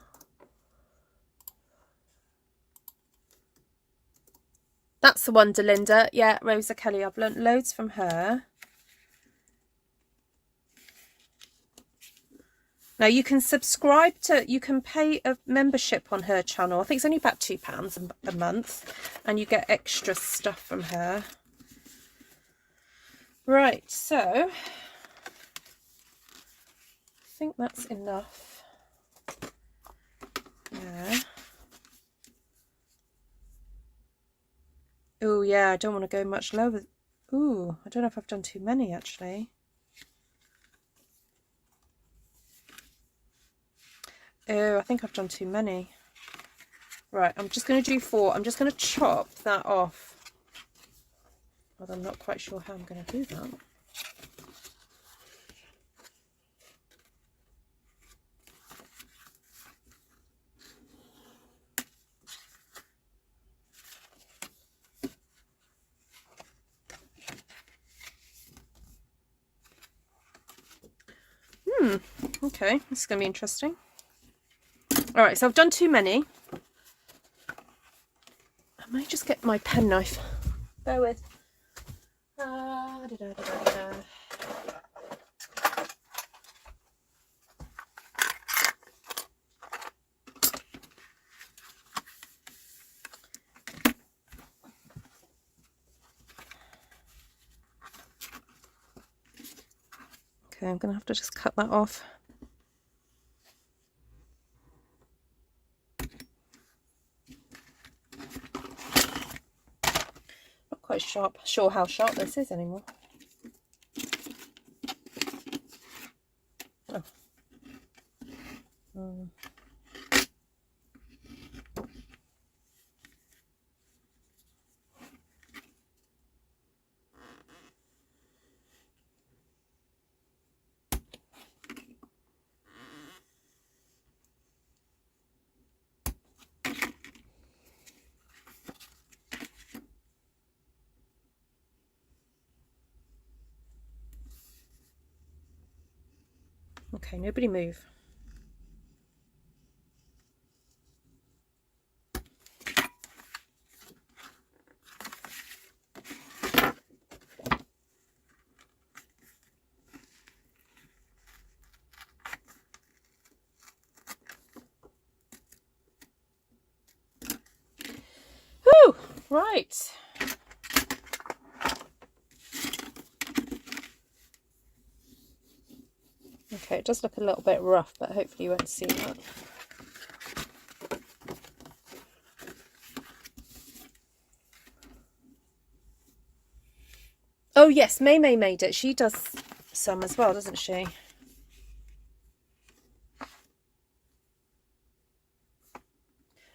That's the one, Delinda. Yeah, Rosa Kelly. I've learnt loads from her. Now you can subscribe to, you can pay a membership on her channel. I think it's only about £2 a month, and you get extra stuff from her. Right, so I think that's enough. Yeah. Oh yeah, I don't want to go much lower. Ooh, I don't know if I've done too many actually. Oh, I think I've done too many. Right, I'm just going to do 4. I'm just going to chop that off. Although I'm not quite sure how I'm going to do that. Okay, this is going to be interesting. All right, so I've done too many. I might just get my penknife. Bear with. Okay, I'm going to have to just cut that off. Not quite sure how sharp this is anymore. Oh. Okay, nobody move. Whew, right. Okay, it does look a little bit rough, but hopefully you won't see that. Oh yes, May made it. She does some as well, doesn't she?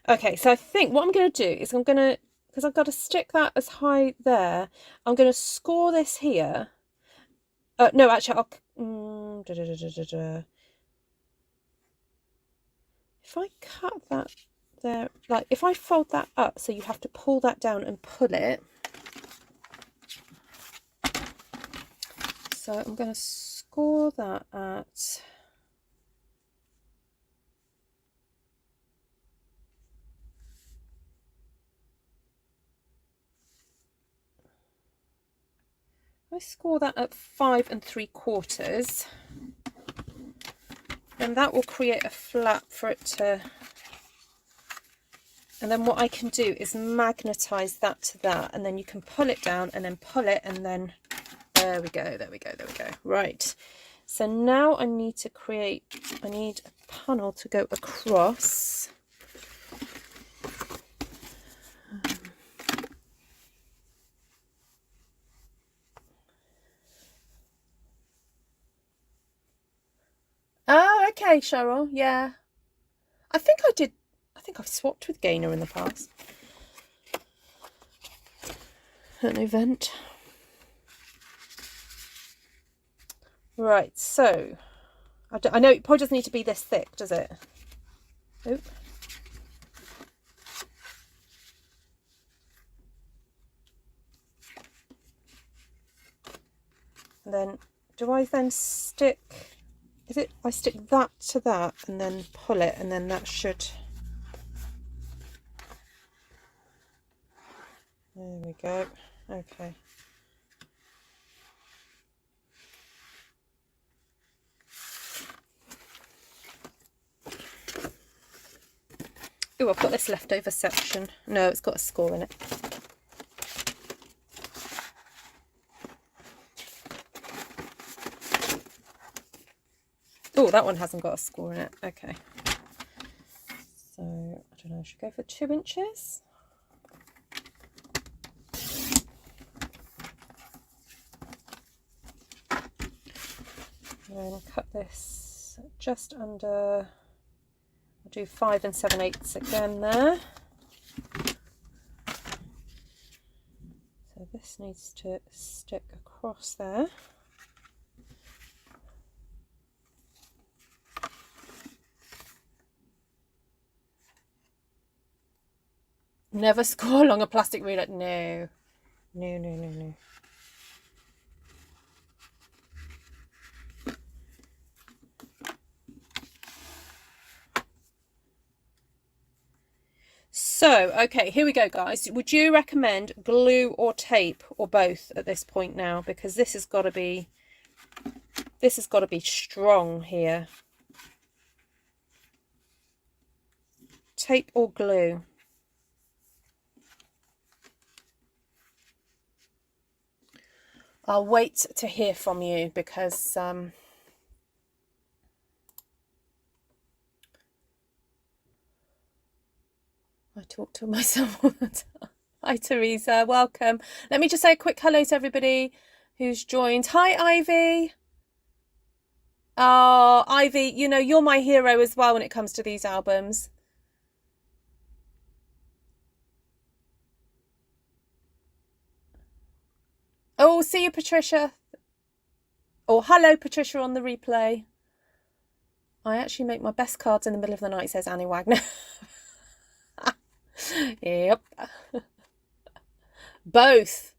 Okay, so I think what I'm going to do is I'm going to, because I've got to stick that as high there, I'm going to score this here. No, actually, if I cut that there, like if I fold that up, so you have to pull that down and pull it. So I'm going to score that at I score that at 5 3/4, then that will create a flap for it to, and then what I can do is magnetize that to that, and then you can pull it down and then pull it, and then there we go, there we go, there we go. Right, So now I need to create, I need a panel to go across. Oh, okay, Cheryl. Yeah. I think I've swapped with Gaynor in the past. At an event. Right, so I know it probably doesn't need to be this thick, does it? Oop. And then do I then stick, is it, I stick that to that and then pull it, and then that should, there we go. Okay. Oh, I've got this leftover section. No, it's got a score in it. Oh, that one hasn't got a score in it. Okay. So, I don't know, I should go for 2 inches. And then cut this just under, I'll do 5 7/8 again there. So this needs to stick across there. Never score along a plastic ruler. No. No, no, no, no. So, okay, here we go, guys. Would you recommend glue or tape or both at this point now? Because this has got to be strong here. Tape or glue? I'll wait to hear from you because I talk to myself all the time. Hi, Teresa. Welcome. Let me just say a quick hello to everybody who's joined. Hi, Ivy. Oh, Ivy, you know, you're my hero as well when it comes to these albums. Oh, see you, Patricia. Oh, hello, Patricia, on the replay. I actually make my best cards in the middle of the night, says Annie Wagner. Yep. Both.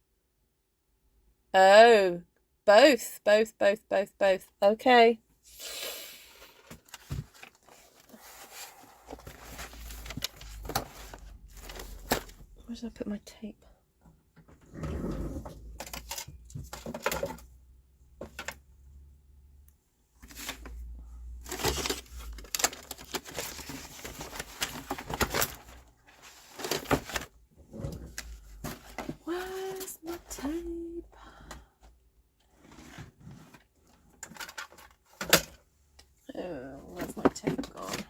Oh, both. Okay. Where did I put my tape? Where's my tape? Oh, where's my tape gone?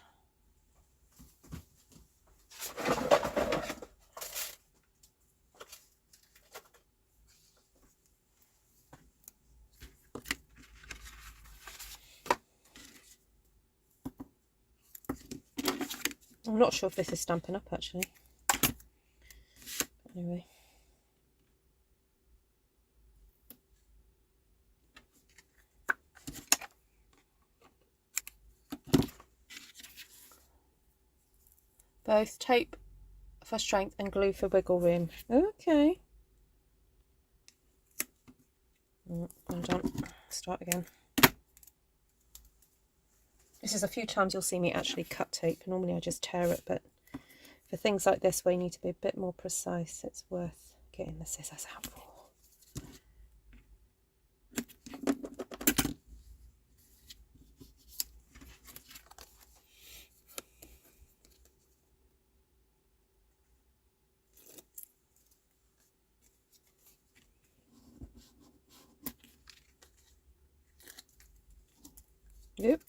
I'm not sure if this is Stampin' Up actually. Anyway. Both tape for strength and glue for wiggle room. Okay. Well done. Start again. This is a few times you'll see me actually cut tape. Normally I just tear it, but for things like this where you need to be a bit more precise, it's worth getting the scissors out for. Yep.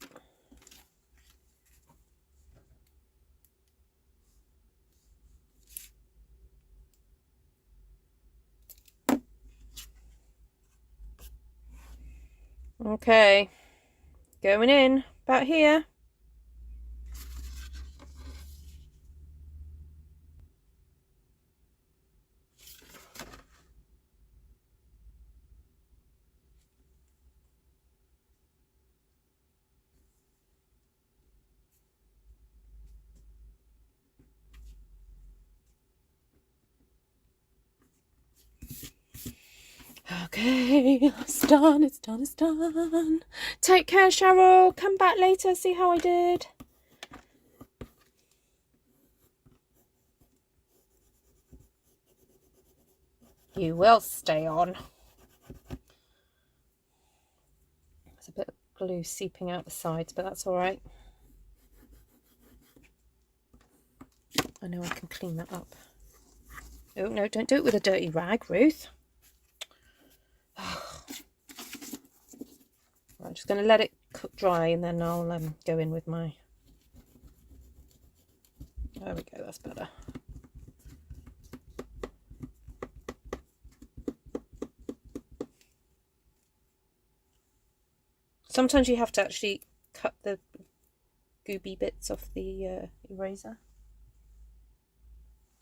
Okay, going in about here. Okay, it's done, it's done, it's done. Take care, Cheryl. Come back later, see how I did. You will stay on. There's a bit of glue seeping out the sides, but that's all right. I know I can clean that up. Oh, no, don't do it with a dirty rag, Ruth. I'm just going to let it cook dry and then I'll go in with my... There we go, that's better. Sometimes you have to actually cut the gooby bits off the eraser.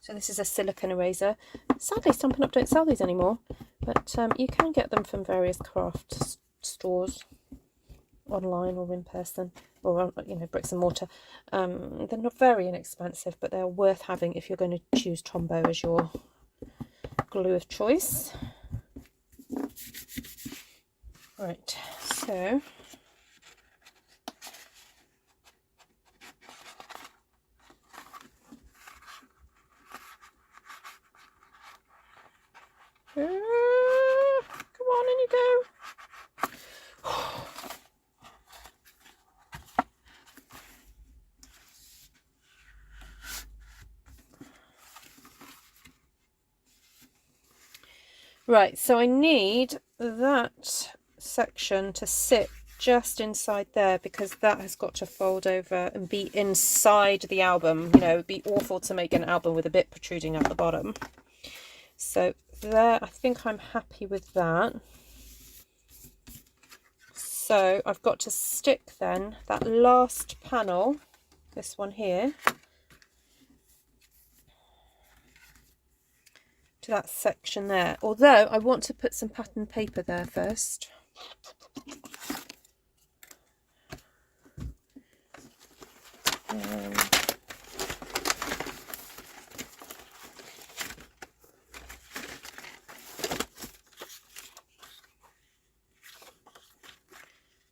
So this is a silicone eraser. Sadly, Stampin' Up don't sell these anymore, but you can get them from various craft stores, online or in person, or bricks and mortar. They're not very inexpensive, but they're worth having if you're going to choose Tombow as your glue of choice. Right, so come on, in you go. Right, so I need that section to sit just inside there because that has got to fold over and be inside the album. You know, it'd be awful to make an album with a bit protruding out the bottom. So there, I think I'm happy with that. So I've got to stick then that last panel, this one here, to that section there. Although I want to put some pattern paper there first.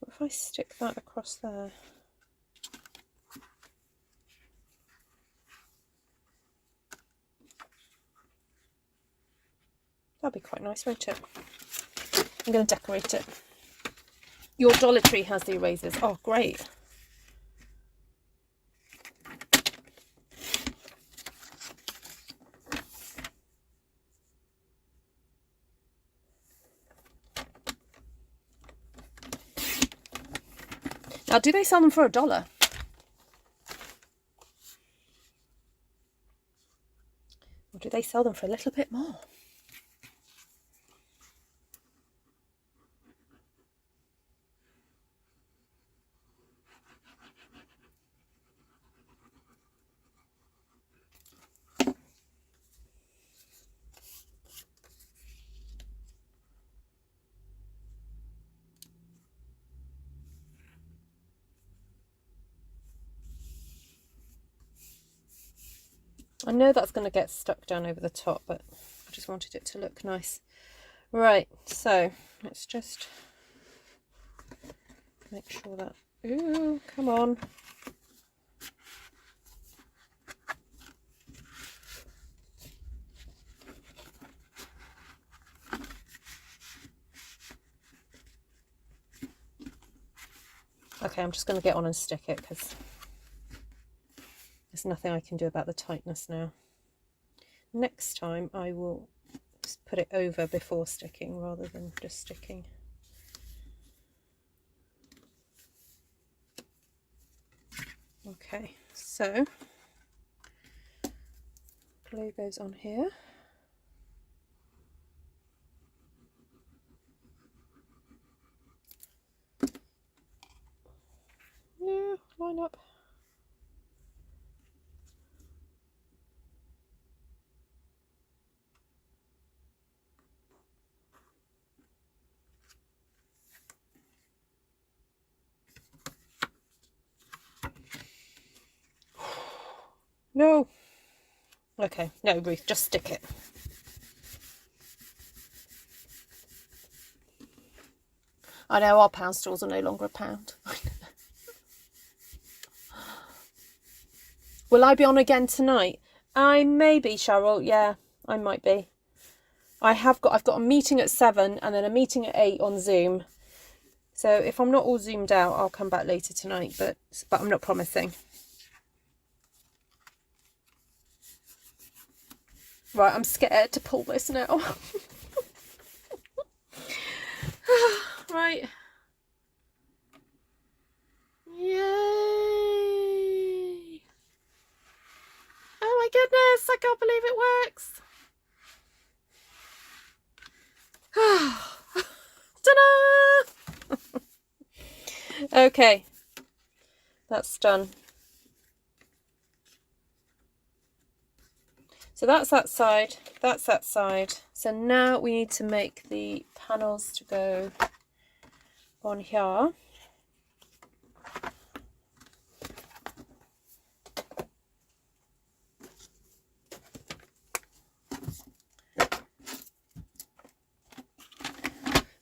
What if I stick that across there? That'll be quite nice, won't it? I'm going to decorate it. Your Dollar Tree has the erasers. Oh, great. Now, do they sell them for $1? Or do they sell them for a little bit more? I know that's going to get stuck down over the top, but I just wanted it to look nice. Right, so let's just make sure that... Ooh, come on. Okay, I'm just going to get on and stick it because there's nothing I can do about the tightness now. Next time I will just put it over before sticking rather than just sticking. Okay, so glue goes on here. Yeah, line up. No. Okay, no, Ruth, just stick it. I know our pound stores are no longer a pound. Will I be on again tonight? I may be, Cheryl. Yeah, I might be. I've got a meeting at 7 and then a meeting at 8 on Zoom. So if I'm not all zoomed out, I'll come back later tonight, but I'm not promising. Right, I'm scared to pull this now. Right. Yay! Oh my goodness, I can't believe it works. Ta-da! Okay, that's done. So that's that side, that's that side. So now we need to make the panels to go on here.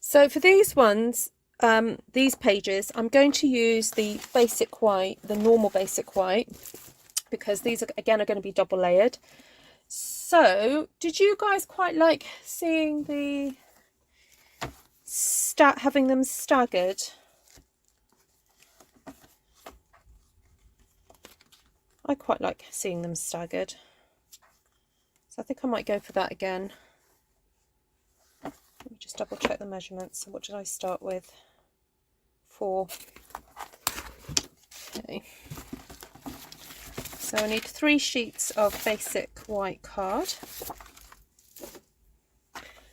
So for these ones, these pages, I'm going to use the basic white, the normal basic white, because these are, again, are going to be double layered. So did you guys quite like seeing the having them staggered? I quite like seeing them staggered, so I think I might go for that again. Let me just double check the measurements. So what did I start with? 4. Okay. So I need 3 sheets of basic white card.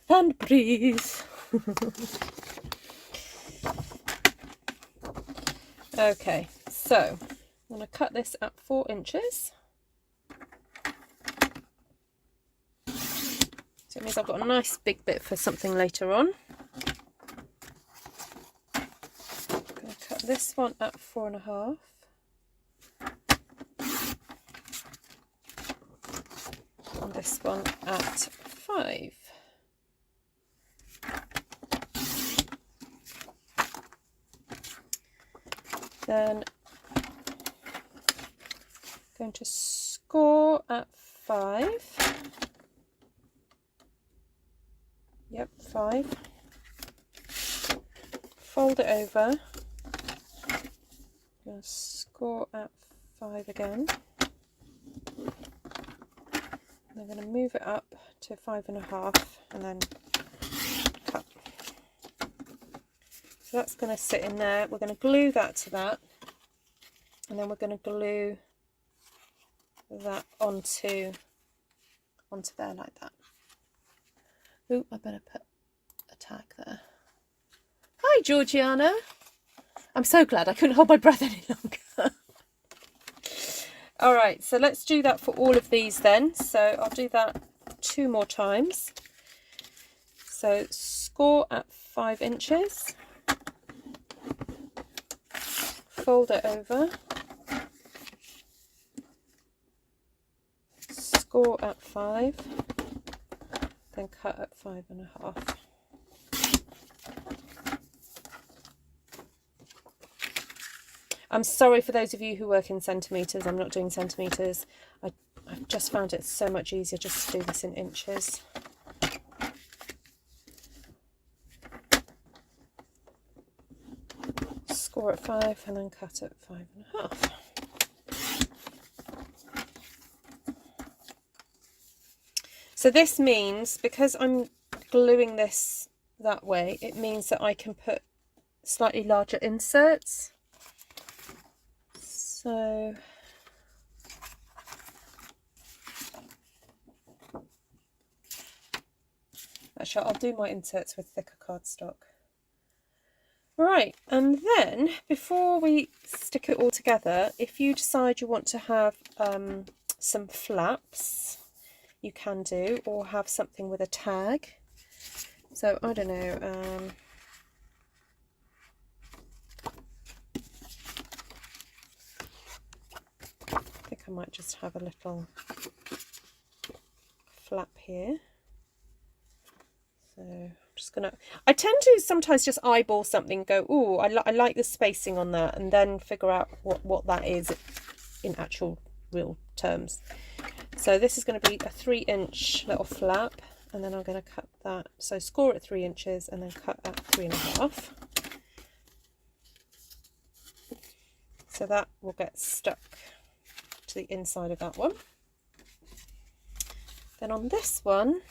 And breathe. Okay, so I'm going to cut this at 4 inches. So it means I've got a nice big bit for something later on. I'm going to cut this one at 4.5. And this one at 5. Then I'm going to score at 5. Yep, 5. Fold it over. I'm going to score at 5 again. I'm going to move it up to 5.5 and then cut. So that's going to sit in there. We're going to glue that to that, and then we're going to glue that onto there like that. Ooh, I better put a tag there. Hi, Georgiana. I'm so glad I couldn't hold my breath any longer. All right, so let's do that for all of these then. So I'll do that 2 more times. So score at 5 inches. Fold it over. Score at 5. Then cut at 5.5. I'm sorry for those of you who work in centimetres. I'm not doing centimetres. I've just found it so much easier just to do this in inches. Score at 5 and then cut at 5.5. So this means, because I'm gluing this that way, it means that I can put slightly larger inserts. So actually, I'll do my inserts with thicker cardstock. Right, and then before we stick it all together, if you decide you want to have some flaps, you can do, or have something with a tag. So I don't know, I think I might just have a little flap here. So I'm just gonna, I tend to sometimes just eyeball something, go, oh, I like the spacing on that, and then figure out what that is in actual real terms. So this is going to be a 3-inch little flap, and then I'm going to cut that, so score at 3 inches and then cut at 3.5. So that will get stuck to the inside of that one. Then on this one,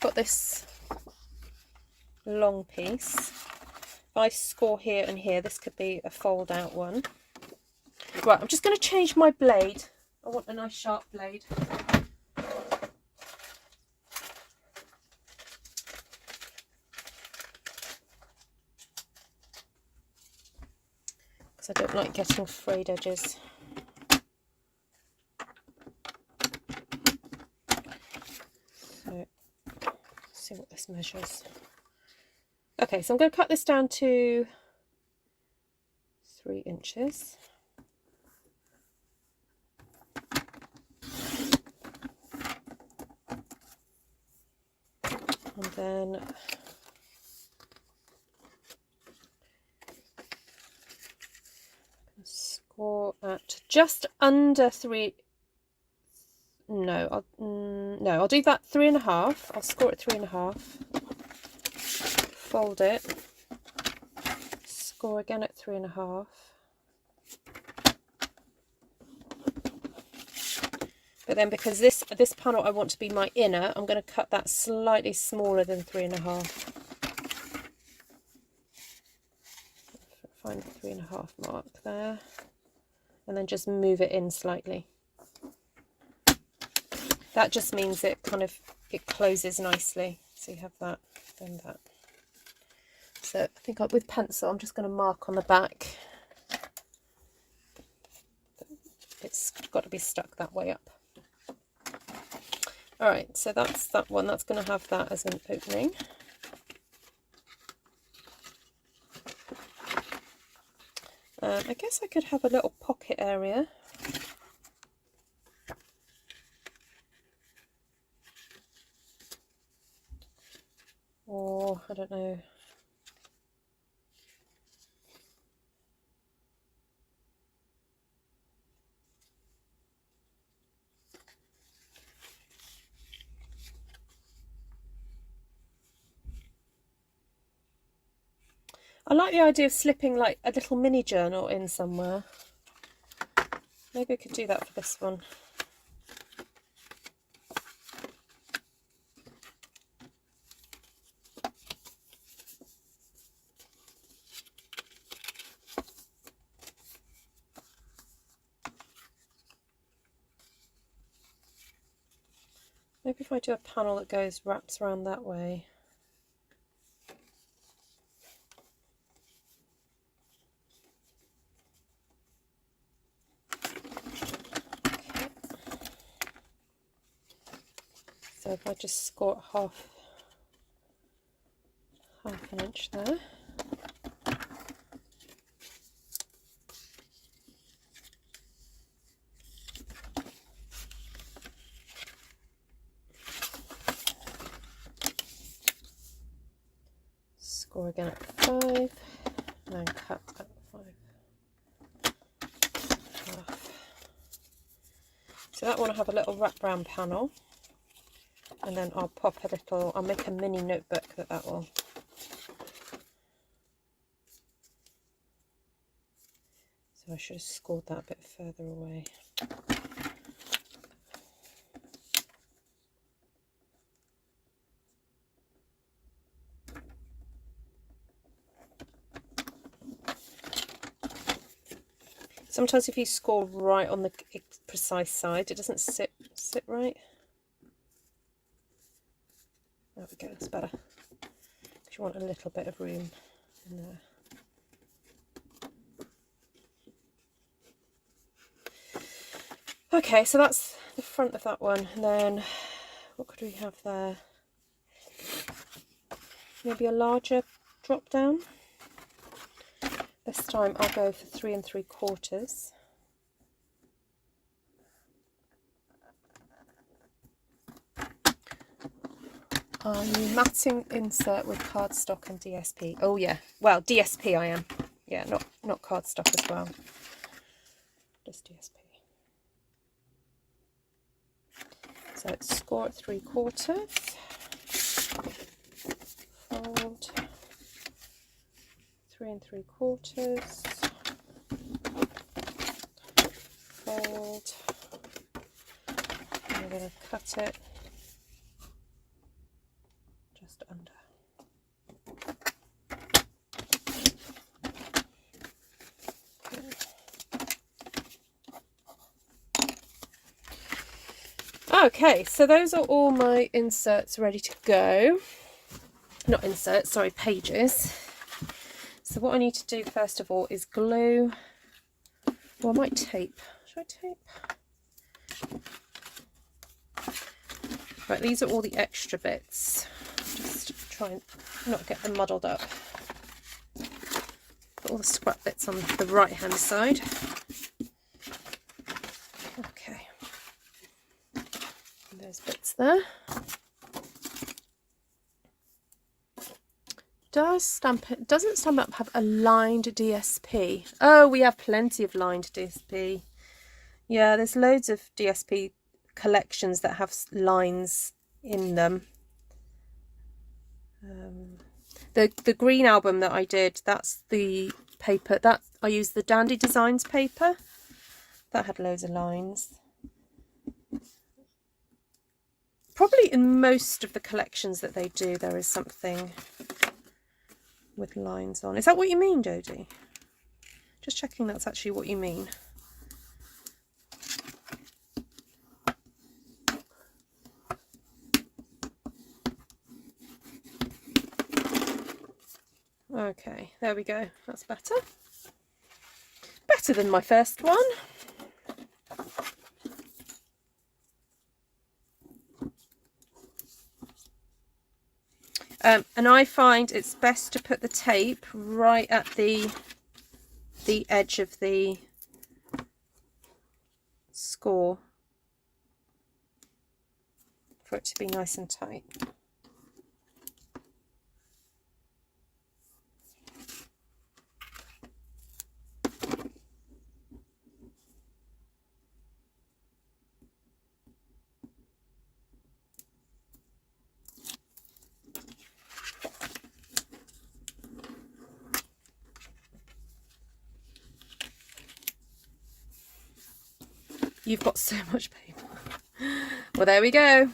got this long piece. If I score here and here, this could be a fold out one. Right, I'm just going to change my blade. I want a nice sharp blade. Because I don't like getting frayed edges. So, let's see what this measures. Okay, so I'm going to cut this down to 3 inches. And then score at just under 3. No, I'll do that 3.5. I'll score at 3.5. Fold it. Score again at 3.5. But then because this panel I want to be my inner, I'm going to cut that slightly smaller than 3.5. Find the 3.5 mark there, and then just move it in slightly. That just means it closes nicely. So you have that, then that. So I think with pencil, I'm just going to mark on the back. It's got to be stuck that way up. All right, so that's that one. That's going to have that as an opening. I guess I could have a little pocket area. Or, I don't know. I like the idea of slipping like a little mini journal in somewhere. Maybe I could do that for this one. Maybe if I do a panel that wraps around that way. So if I just score half an inch there. Score again at 5, and then cut at 5. So that one I have a little wraparound panel. And then I'll make a mini notebook that will. So I should have scored that a bit further away. Sometimes if you score right on the precise side, it doesn't sit right. There we go, that's better. Because you want a little bit of room in there. Okay, so that's the front of that one. And then what could we have there? Maybe a larger drop down. This time I'll go for 3 3/4. Are you matting insert with cardstock and DSP? Oh yeah, well DSP I am. Yeah, not cardstock as well. Just DSP. So let's score at 3/4. Fold. 3 3/4. Fold. I'm going to cut it just under. Okay, so those are all my inserts ready to go. Not inserts, sorry, pages. So what I need to do first of all is glue. Well, I might tape. Should I tape? Right, these are all the extra bits. Just try and not get them muddled up. Put all the scrap bits on the right hand side. Okay. And those bits there. Doesn't Stampin' Up have a lined DSP? Oh, we have plenty of lined DSP. Yeah, there's loads of DSP collections that have lines in them. The green album that I did, that's the paper that I used, the Dandy Designs paper. That had loads of lines. Probably in most of the collections that they do, there is something with lines on. Is that what you mean, Jodie? Just checking that's actually what you mean. Okay, there we go. That's better. Better than my first one. And I find it's best to put the tape right at the edge of the score for it to be nice and tight. You've got so much paper. Well, there we go.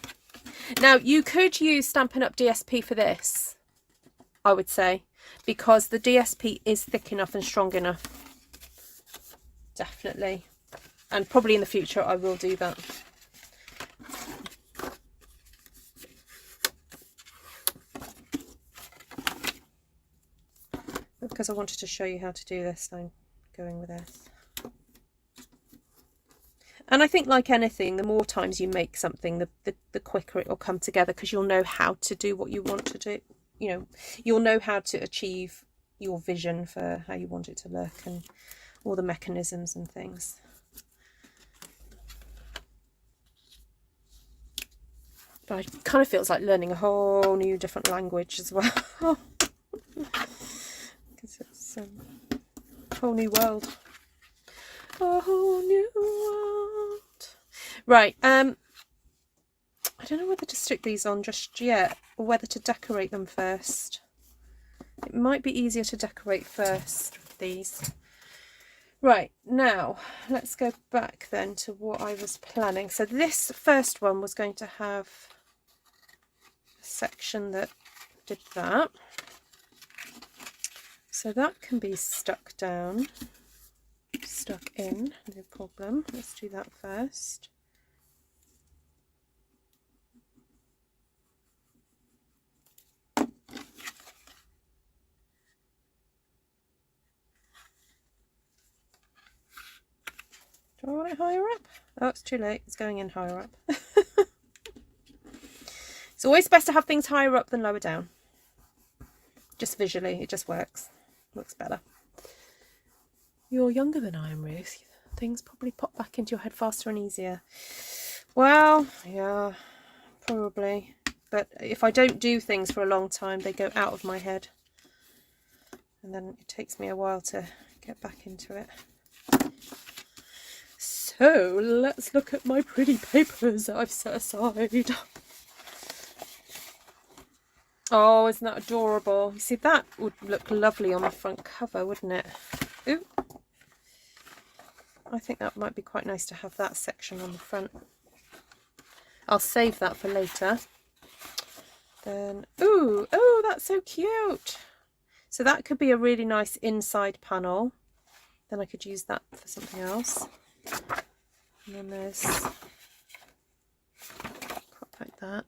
Now, you could use Stampin' Up DSP for this, I would say, because the DSP is thick enough and strong enough. Definitely. And probably in the future I will do that. Because I wanted to show you how to do this, I'm going with this. And I think, like anything, the more times you make something, the quicker it will come together, because you'll know how to do what you want to do. You know, you'll know how to achieve your vision for how you want it to look and all the mechanisms and things. But it kind of feels like learning a whole new different language as well. Because it's a whole new world. A whole new world. Right, I don't know whether to stick these on just yet or whether to decorate them first. It might be easier to decorate first with these. Right, now let's go back then to what I was planning. So this first one was going to have a section that did that. So that can be stuck down, stuck in, no problem. Let's do that first. Do I want it higher up? Oh, it's too late. It's going in higher up. It's always best to have things higher up than lower down. Just visually, it just works. Looks better. You're younger than I am, Ruth. Things probably pop back into your head faster and easier. Well, yeah, probably. But if I don't do things for a long time, they go out of my head. And then it takes me a while to get back into it. So let's look at my pretty papers that I've set aside. Oh, isn't that adorable? You see, that would look lovely on the front cover, wouldn't it? Ooh. I think that might be quite nice to have that section on the front. I'll save that for later. Then, ooh, oh, that's so cute. So that could be a really nice inside panel. Then I could use that for something else. And then there's crop like that.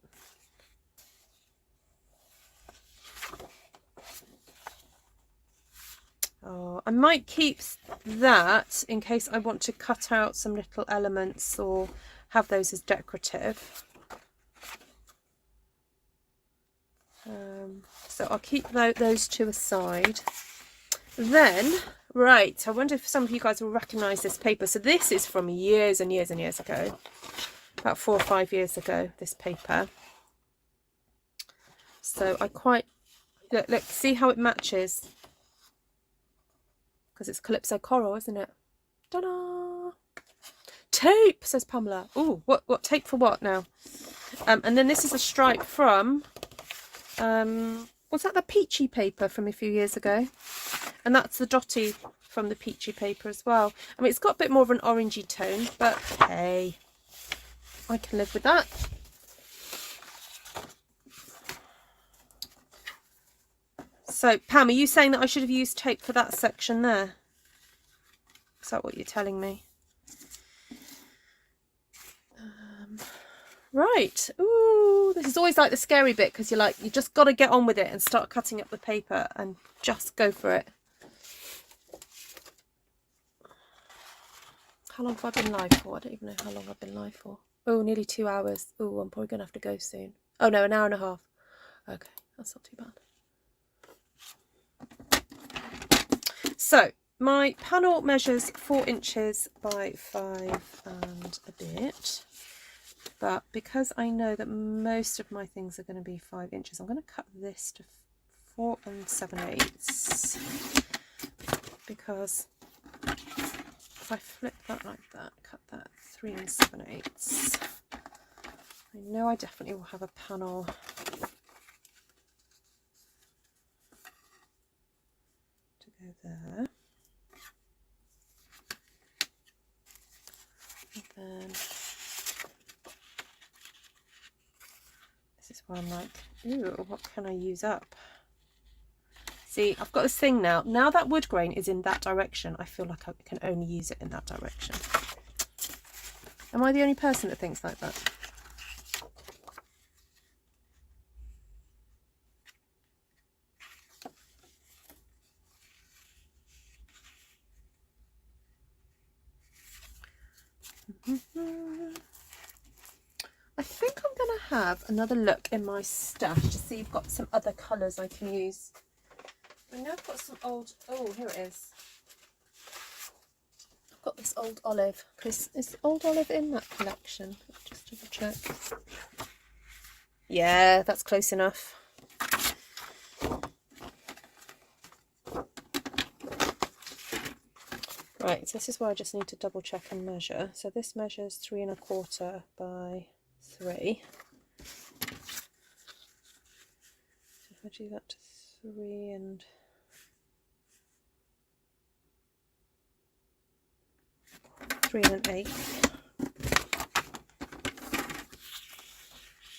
Oh, I might keep that in case I want to cut out some little elements or have those as decorative. So I'll keep those two aside. Then, right, I wonder if some of you guys will recognise this paper. So this is from years and years and years ago, about 4 or 5 years ago, this paper. So I quite, look, see how it matches? Because it's Calypso Coral, isn't it? Ta-da! Tape, says Pamela. Oh, what tape for what now? And then this is a stripe from, was that the peachy paper from a few years ago? And that's the dotty from the peachy paper as well. I mean, it's got a bit more of an orangey tone, but hey, I can live with that. So, Pam, are you saying that I should have used tape for that section there? Is that what you're telling me? Right. Ooh, this is always like the scary bit because you're like, you just got to get on with it and start cutting up the paper and just go for it. How long have I been live for? I don't even know how long I've been live for. Oh, nearly 2 hours. Oh, I'm probably going to have to go soon. Oh, no, an hour and a half. Okay, that's not too bad. So, my panel measures 4 inches by 5 and a bit. But because I know that most of my things are going to be 5 inches, I'm going to cut this to 4 7/8. Because if I flip that like that, cut that 3 7/8, I know I definitely will have a panel to go there. And then this is where I'm like, ooh, what can I use up? See, I've got this thing now. Now that wood grain is in that direction, I feel like I can only use it in that direction. Am I the only person that thinks like that? I think I'm going to have another look in my stash to see if I've got some other colours I can use. I know I've got some old, oh, here it is. I've got this old olive. Is old olive in that collection? Just double check. Yeah, that's close enough. Right, so this is where I just need to double check and measure. So this measures 3 1/4 by 3. So if I do that to 3 and 3 1/8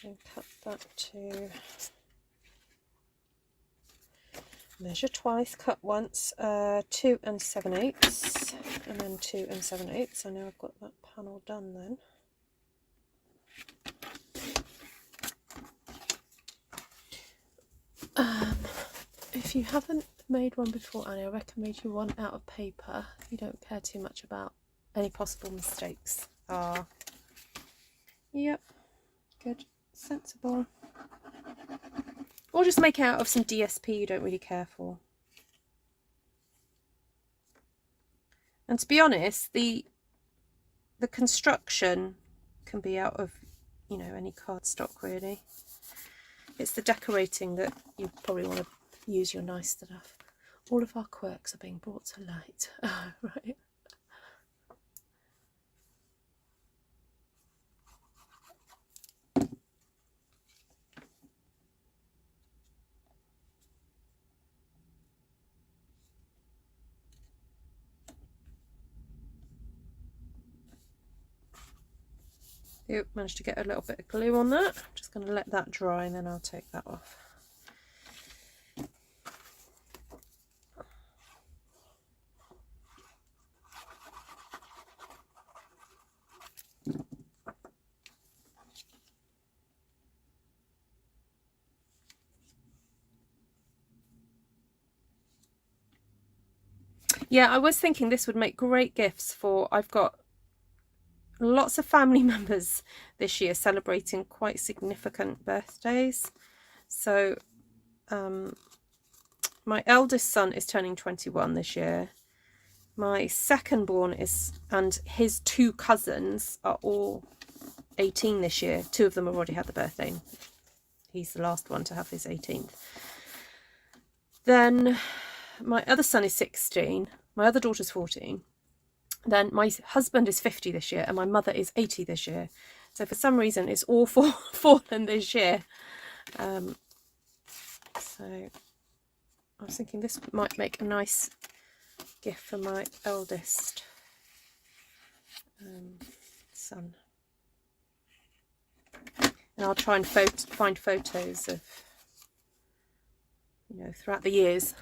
and cut that to measure twice, cut once, 2 7/8 and then 2 7/8. So now I've got that panel done then. If you haven't made one before, Annie, I recommend you one out of paper if you don't care too much about any possible mistakes. Yep, good, sensible. Or just make it out of some DSP you don't really care for. And to be honest, the construction can be out of, you know, any cardstock really. It's the decorating that you probably want to use your nice stuff. All of our quirks are being brought to light. Right. Yep, managed to get a little bit of glue on that. I'm just going to let that dry and then I'll take that off. Yeah, I was thinking this would make great gifts for, I've got lots of family members this year celebrating quite significant birthdays. So my eldest son is turning 21 this year. My second born is, and his 2 cousins are all 18 this year. 2 of them have already had the birthday. He's the last one to have his 18th. Then my other son is 16. My other daughter's 14. Then my husband is 50 this year and my mother is 80 this year. So for some reason it's all fallen this year. So I was thinking this might make a nice gift for my eldest son. And I'll try and find photos of, you know, throughout the years.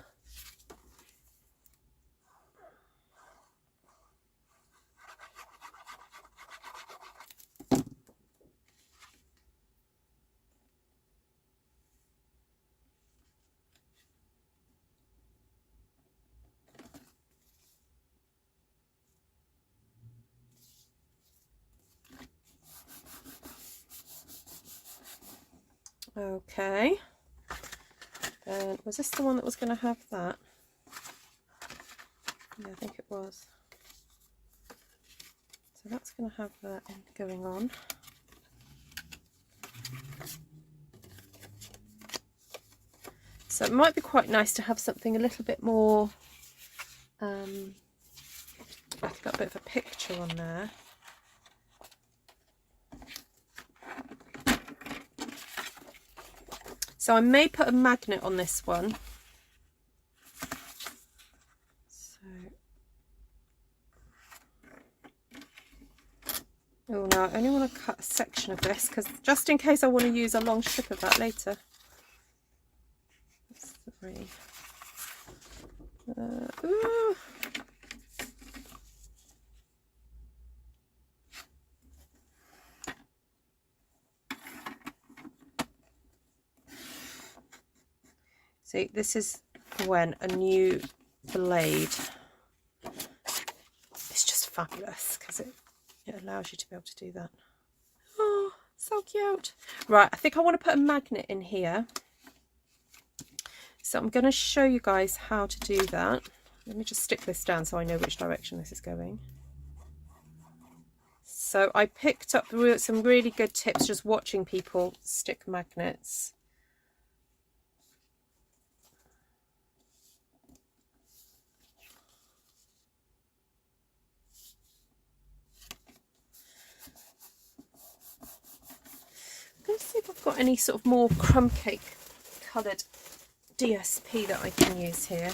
Okay, then was this the one that was going to have that? Yeah, I think it was. So that's going to have that going on. So it might be quite nice to have something a little bit more, like I've got a bit of a picture on there. So I may put a magnet on this one. So, oh no, I only want to cut a section of this because just in case I want to use a long strip of that later. That's 3. Ooh. See, this is when a new blade is just fabulous because it allows you to be able to do that. Oh, so cute. Right, I think I want to put a magnet in here. So I'm going to show you guys how to do that. Let me just stick this down so I know which direction this is going. So I picked up some really good tips just watching people stick magnets. Let's see if I've got any sort of more crumb cake coloured DSP that I can use here.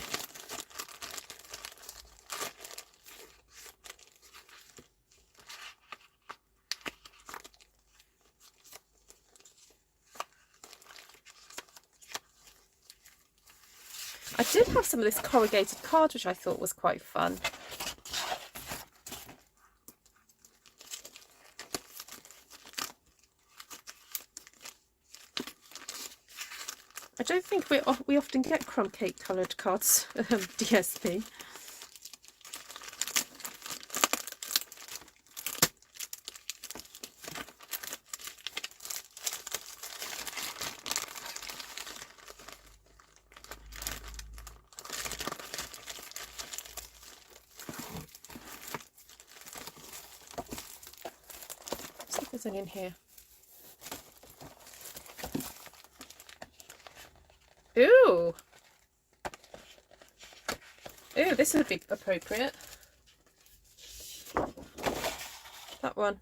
I did have some of this corrugated card, which I thought was quite fun. I don't think we often get crumb cake coloured cards, DSP. See if there's any in here. Ooh! Ooh, this would be appropriate. That one.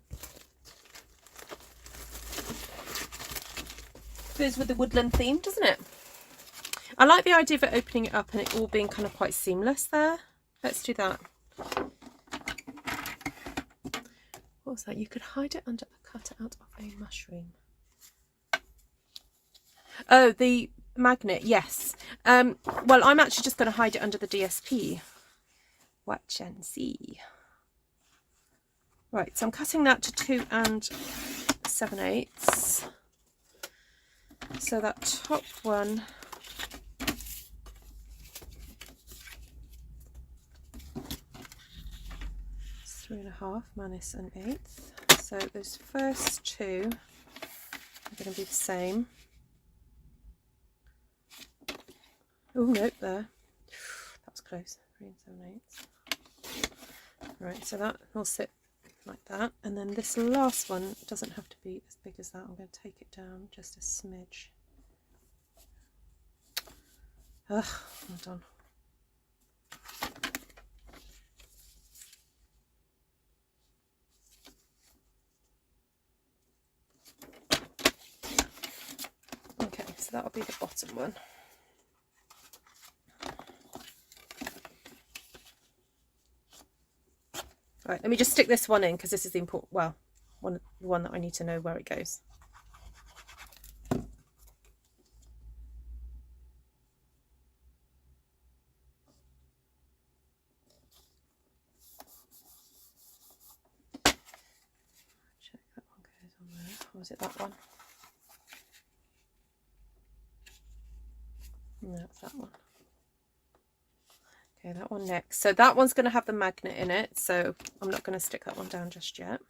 Goes with the woodland theme, doesn't it? I like the idea of it opening it up and it all being kind of quite seamless there. Let's do that. What was that? You could hide it under a cutout of a mushroom. Oh, the magnet, yes. Well, I'm actually just going to hide it under the DSP. Watch and see. Right, so I'm cutting that to 2 7/8. So that top one is 3.5 minus 1/8. So those first two are going to be the same. Oh, nope, there. That was close. 3 7/8. Right, so that will sit like that. And then this last one doesn't have to be as big as that. I'm going to take it down just a smidge. Ugh, well done. Okay, so that'll be the bottom one. Right, let me just stick this one in because this is the important, well, the one that I need to know where it goes. Check that one goes on there. Or was it that one? No, it's that one. Okay, that one next. So that one's going to have the magnet in it, so I'm not going to stick that one down just yet.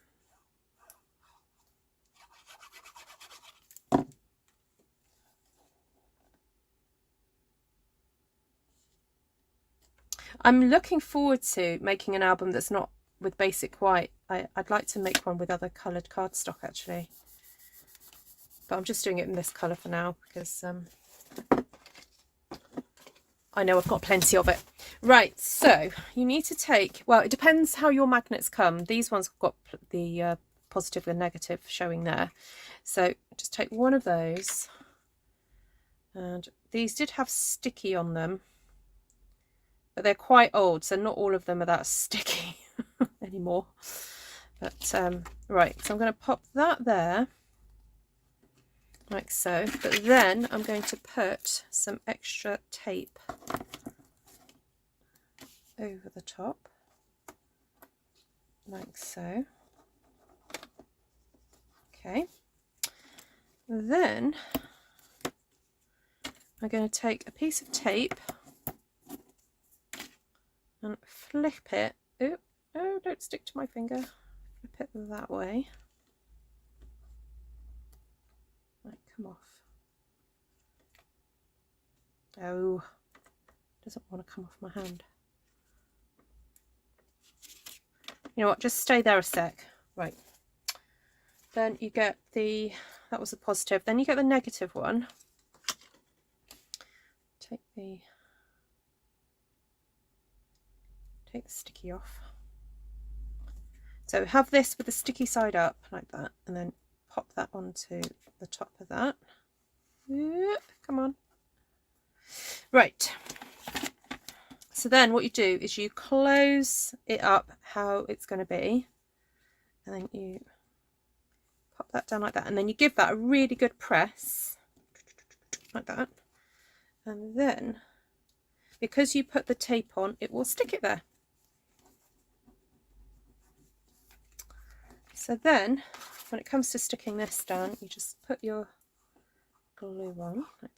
I'm looking forward to making an album that's not with basic white. I'd like to make one with other coloured cardstock actually. But I'm just doing it in this colour for now because I know I've got plenty of it. Right, so you need to take, well, it depends how your magnets come. These ones have got the positive and negative showing there. So just take one of those. And these did have sticky on them, but they're quite old, so not all of them are that sticky anymore. But right, so I'm going to pop that there. Like so, but then I'm going to put some extra tape over the top, like so. Okay, then I'm going to take a piece of tape and flip it. Oh, don't stick to my finger. Flip it that way. Might come off. Oh, doesn't want to come off my hand. You know what, just stay there a sec. Right, then you get the, that was the positive, then you get the negative one. Take the sticky off. So have this with the sticky side up like that, and then pop that onto the top of that. Come on. Right, so then what you do is you close it up how it's going to be, and then you pop that down like that, and then you give that a really good press like that, and then because you put the tape on, it will stick it there. So then when it comes to sticking this down, you just put your glue on like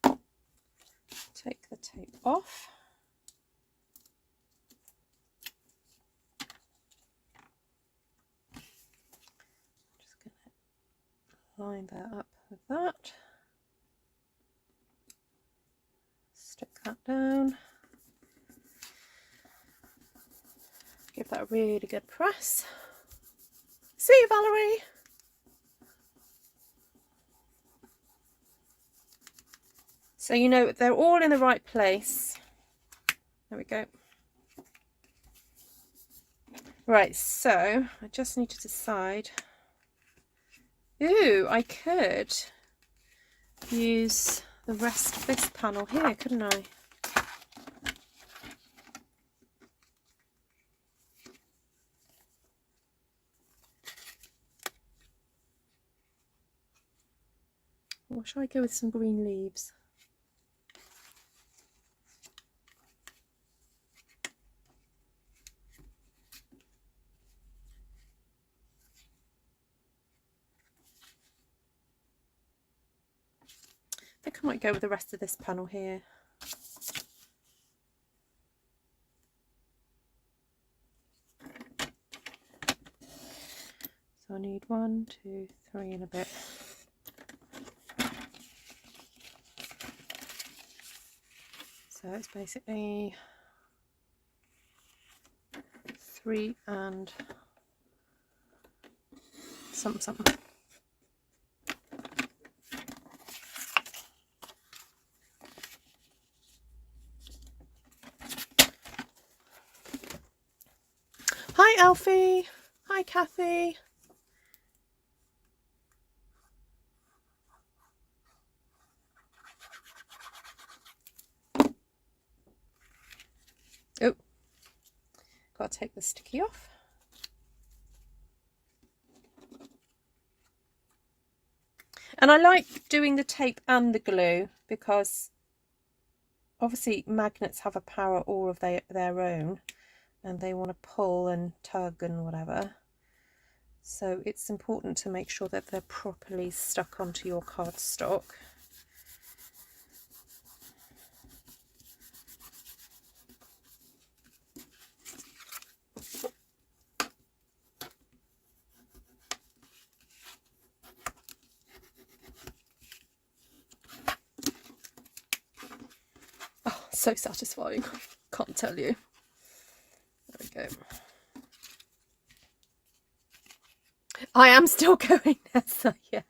that. Take the tape off. Just going to line that up with that. Stick that down. Give that a really good press. See you, Valerie. So you know they're all in the right place. There we go. Right, so I just need to decide. Ooh, I could use the rest of this panel here, couldn't I? Or shall I go with some green leaves? I think I might go with the rest of this panel here. So I need 1, 2, 3 and a bit. So it's basically 3 and something. Hi Alfie. Hi Kathy. Oh, got to take the sticky off. And I like doing the tape and the glue because obviously magnets have a power all of their own and they want to pull and tug and whatever. So it's important to make sure that they're properly stuck onto your cardstock. Oh, so satisfying. Can't tell you. There we go. I am still going, Nessa, yes.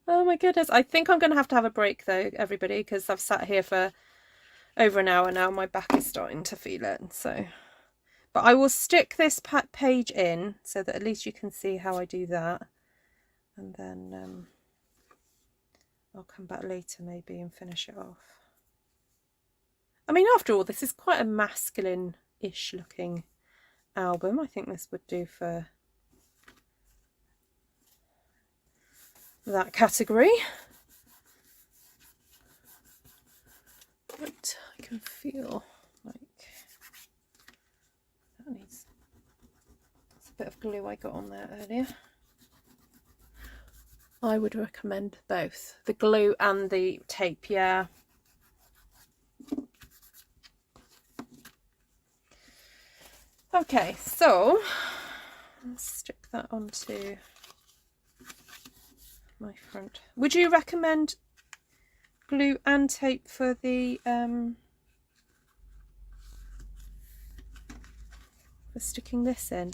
Oh my goodness. I think I'm going to have a break though, everybody, because I've sat here for over an hour now. My back is starting to feel it. So, but I will stick this page in so that at least you can see how I do that. And then I'll come back later maybe and finish it off. I mean, after all, this is quite a masculine-ish looking album. I think this would do for that category. But I can feel like that needs a bit of glue I got on there earlier. I would recommend both, the glue and the tape, yeah. Okay, so let's stick that onto my front. Would you recommend glue and tape for the for sticking this in?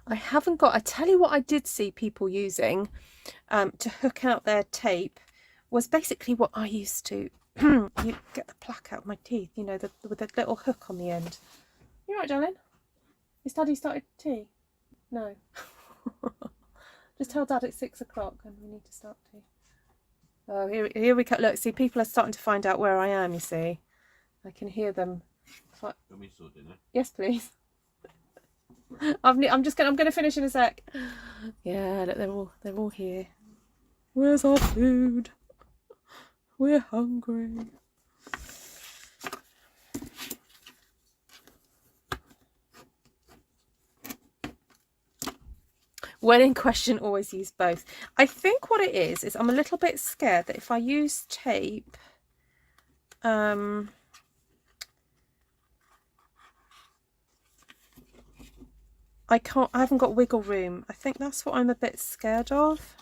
I haven't got, I tell you what I did see people using to hook out their tape was basically what I used to you get the plaque out of my teeth, you know, with a little hook on the end. You right, darling? Is Daddy started tea? No. Just tell Dad it's 6 o'clock and we need to start tea. Oh, here we go. Look, see, people are starting to find out where I am, you see. I can hear them. Want me to sort dinner? Yes, please. I'm gonna finish in a sec. Yeah, look, they're all here. Where's our food? We're hungry. When in question, always use both. I think what it is I'm a little bit scared that if I use tape, I haven't got wiggle room. I think that's what I'm a bit scared of.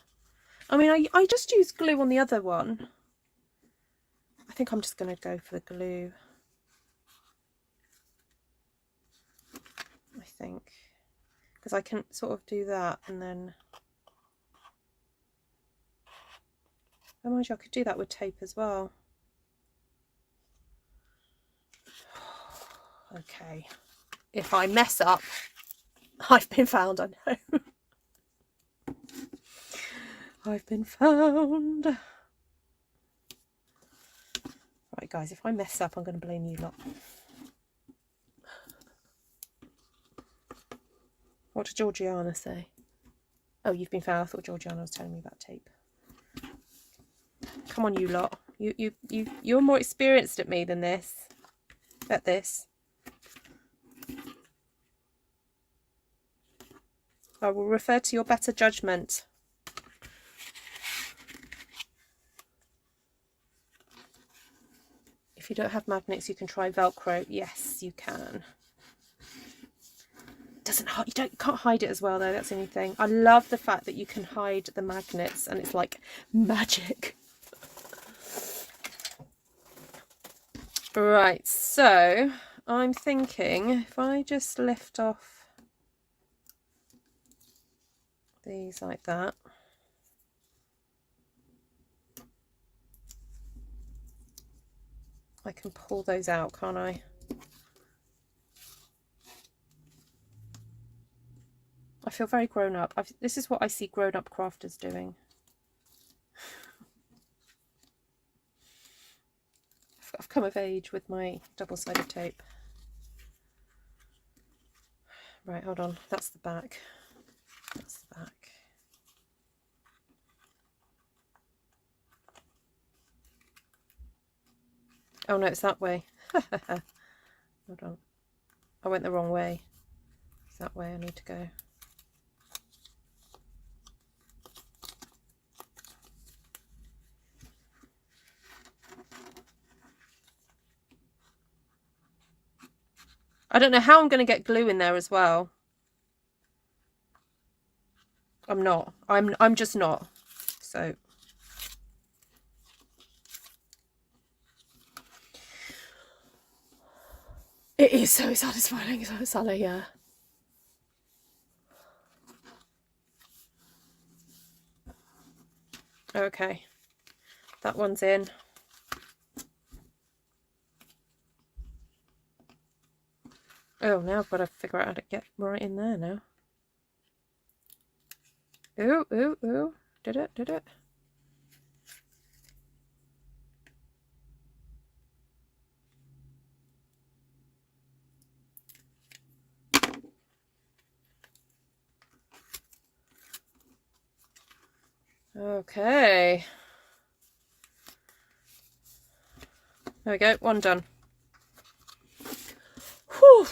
I mean, I just used glue on the other one. I think I'm just going to go for the glue. I think. Because I can sort of do that and then... Oh, mind you, I could do that with tape as well. Okay. If I mess up, I've been found, I know. I've been found. Right, guys, if I mess up, I'm going to blame you lot. What did Georgiana say? Oh, you've been found. I thought Georgiana was telling me about tape. Come on, you lot. You're more experienced at me than this. At this. I will refer to your better judgment. If you don't have magnets, you can try Velcro. Yes, you can. You can't hide it as well though, that's the only thing. I love the fact that you can hide the magnets and it's like magic. Right, so I'm thinking if I just lift off these like that. I can pull those out, can't I? I feel very grown up. This is what I see grown up crafters doing. I've come of age with my double-sided tape. Right, hold on. That's the back. That's the back. Oh no, it's that way. Hold on. I went the wrong way. It's that way I need to go. I don't know how I'm going to get glue in there as well. I'm not. I'm just not. So it is so satisfying, so Sally, yeah. Okay, that one's in. Oh, now I've got to figure out how to get right in there now. Ooh, ooh, ooh. Did it? Did it? Okay. There we go, one done. Whew.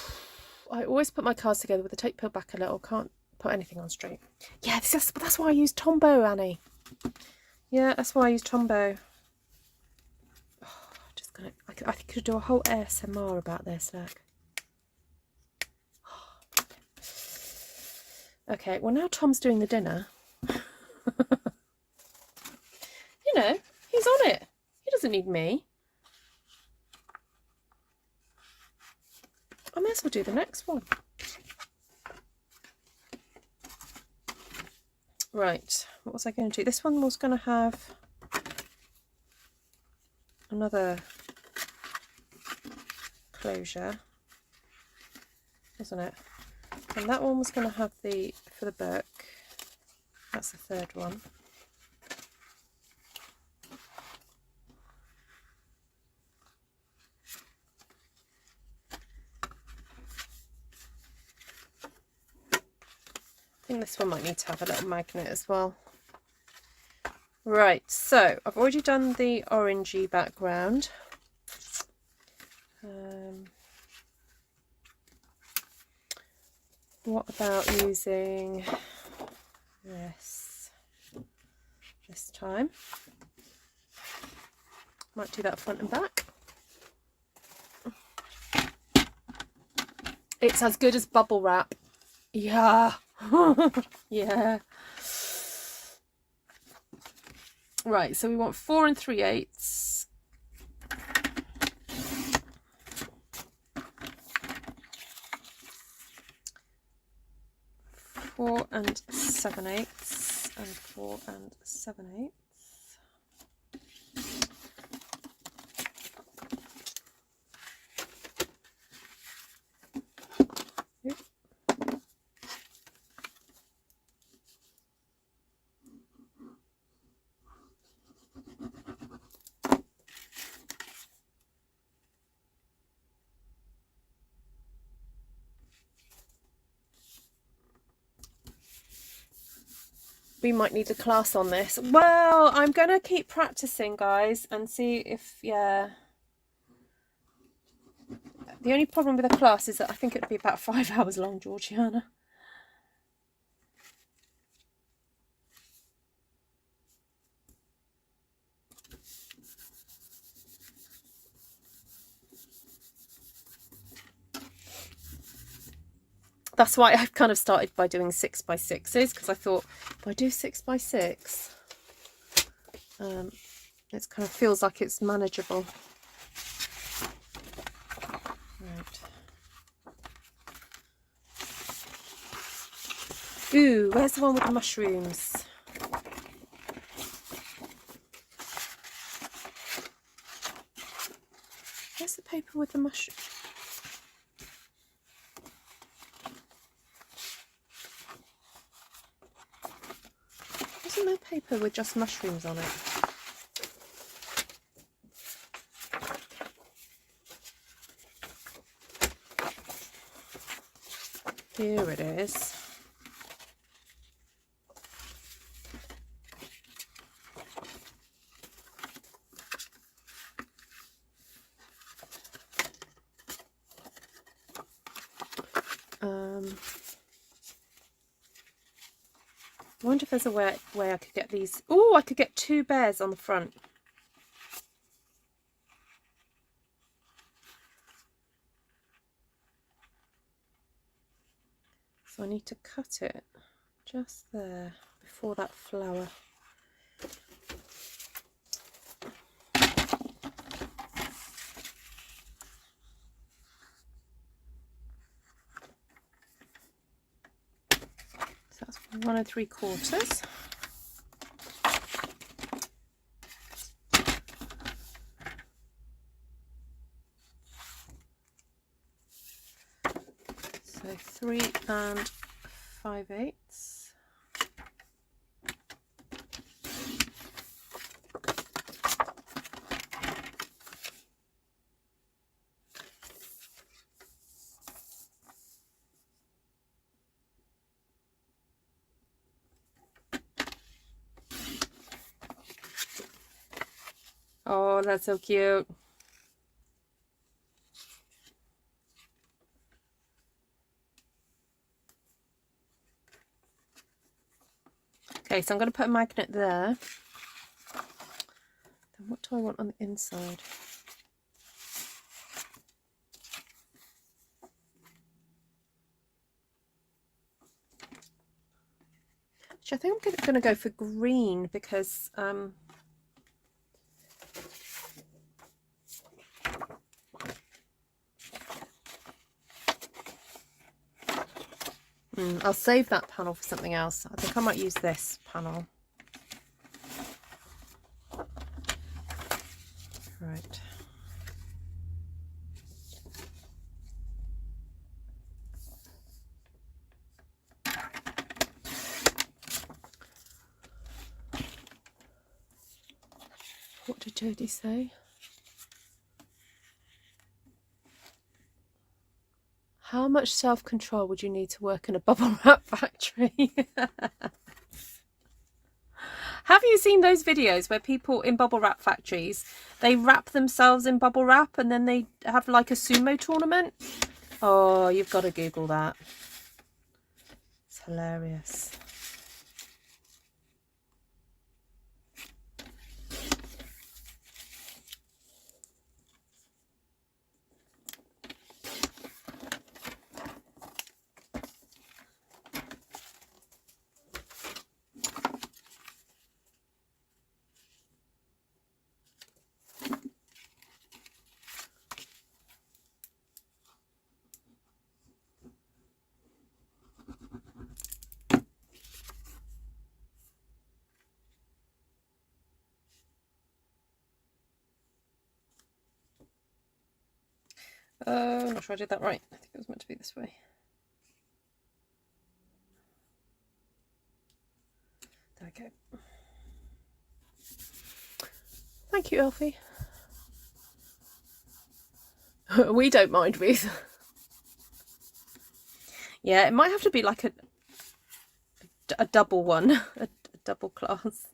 I always put my cards together with the tape peeled back a little. Can't put anything on straight. Yeah, that's why I use Tombow, Annie. Yeah, that's why I use Tombow. Oh, just gonna. I could do a whole ASMR about this. Look. Okay, well now Tom's doing the dinner. You know, he's on it. He doesn't need me. I may as well do the next one. Right, what was I going to do? This one was going to have another closure, wasn't it? And that one was going to have for the book. That's the third one. I think this one might need to have a little magnet as well. Right, so I've already done the orangey background. What about using this time? Might do that front and back. It's as good as bubble wrap. Yeah. Yeah. Right, so we want 4 3/8. 4 7/8 and 4 7/8. We might need a class on this. Well, I'm going to keep practicing, guys, and see if, yeah. The only problem with a class is that I think it would be about 5 hours long, Georgiana. That's why I've kind of started by doing 6x6s, because I thought if I do 6x6, it kind of feels like it's manageable. Right. Ooh, where's the one with the mushrooms? Where's the paper with the mushrooms? Isn't there paper with just mushrooms on it? Here it is. I wonder if there's a way I could get these. Oh, I could get 2 bears on the front. So I need to cut it just there before that flower. So that's 1 3/4. So 3 5/8. Oh, that's so cute. Okay, so I'm going to put a magnet there. Then what do I want on the inside? Actually, I think I'm going to go for green because I'll save that panel for something else. I think I might use this panel. Right. What did Jodie say? How much self-control would you need to work in a bubble wrap factory? Have you seen those videos where people in bubble wrap factories, they wrap themselves in bubble wrap and then they have like a sumo tournament? Oh, you've got to Google that. It's hilarious. I'm not sure I did that right. I think it was meant to be this way. There we go. Thank you, Elfie. We don't mind, Ruth. Yeah, it might have to be like a double one, a double class.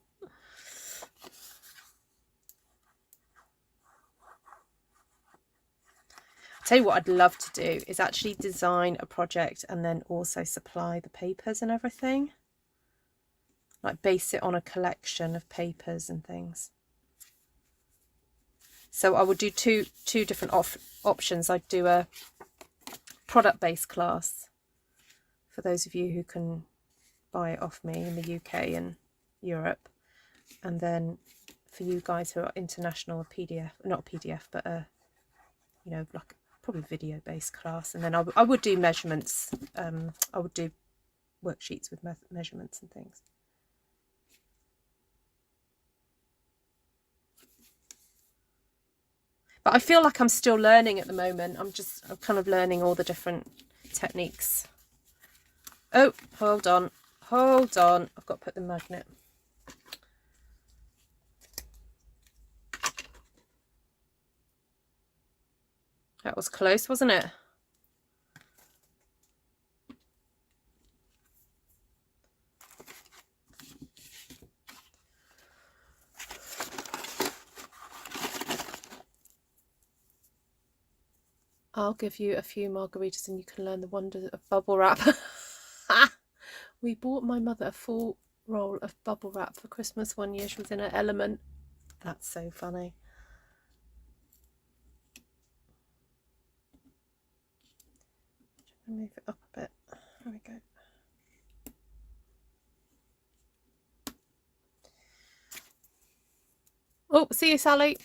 Tell you what I'd love to do is actually design a project and then also supply the papers and everything. Like base it on a collection of papers and things. So I would do two different options. I'd do a product-based class for those of you who can buy it off me in the UK and Europe. And then for you guys who are international, a PDF, not a PDF, but a, you know, like probably video based class. And then I would do measurements. I would do worksheets with measurements and things. But I feel like I'm still learning at the moment. I'm kind of learning all the different techniques. Oh, hold on. I've got to put the magnet. That was close, wasn't it? I'll give you a few margaritas and you can learn the wonders of bubble wrap. We bought my mother a full roll of bubble wrap for Christmas one year. She was in her element. That's so funny. Move it up a bit. There we go. Oh, see you, Sally.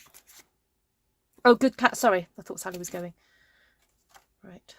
Oh, good cat. Sorry, I thought Sally was going. Right.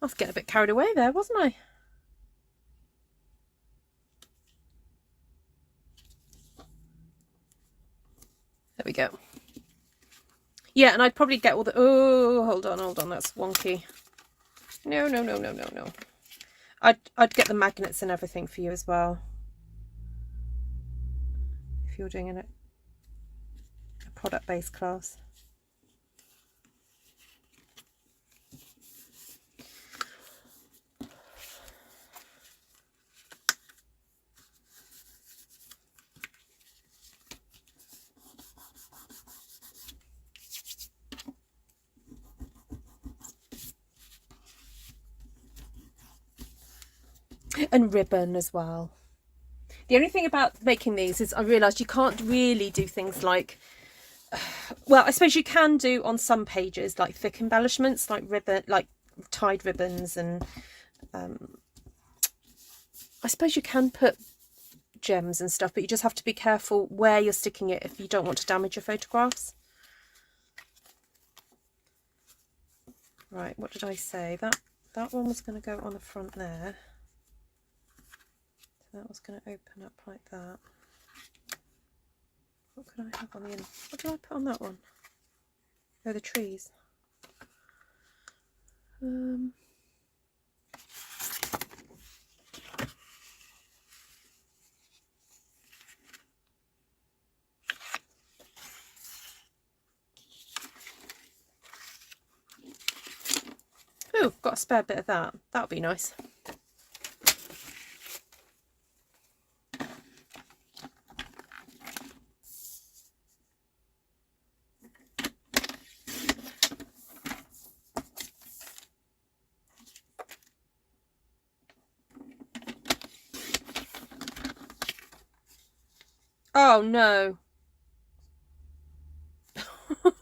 I was getting a bit carried away there, wasn't I? There we go. Yeah, and I'd probably get all the... Oh, hold on, that's wonky. No. I'd get the magnets and everything for you as well. If you're doing a product-based class. And ribbon as well. The only thing about making these is I realised you can't really do things like, well, I suppose you can do on some pages like thick embellishments, like ribbon, like tied ribbons and I suppose you can put gems and stuff, but you just have to be careful where you're sticking it if you don't want to damage your photographs. Right, what did I say? That one was going to go on the front there. So that was going to open up like that. What could I have on the end? What did I put on that one? Oh, the trees. Oh, got a spare bit of that. That would be nice. Oh no.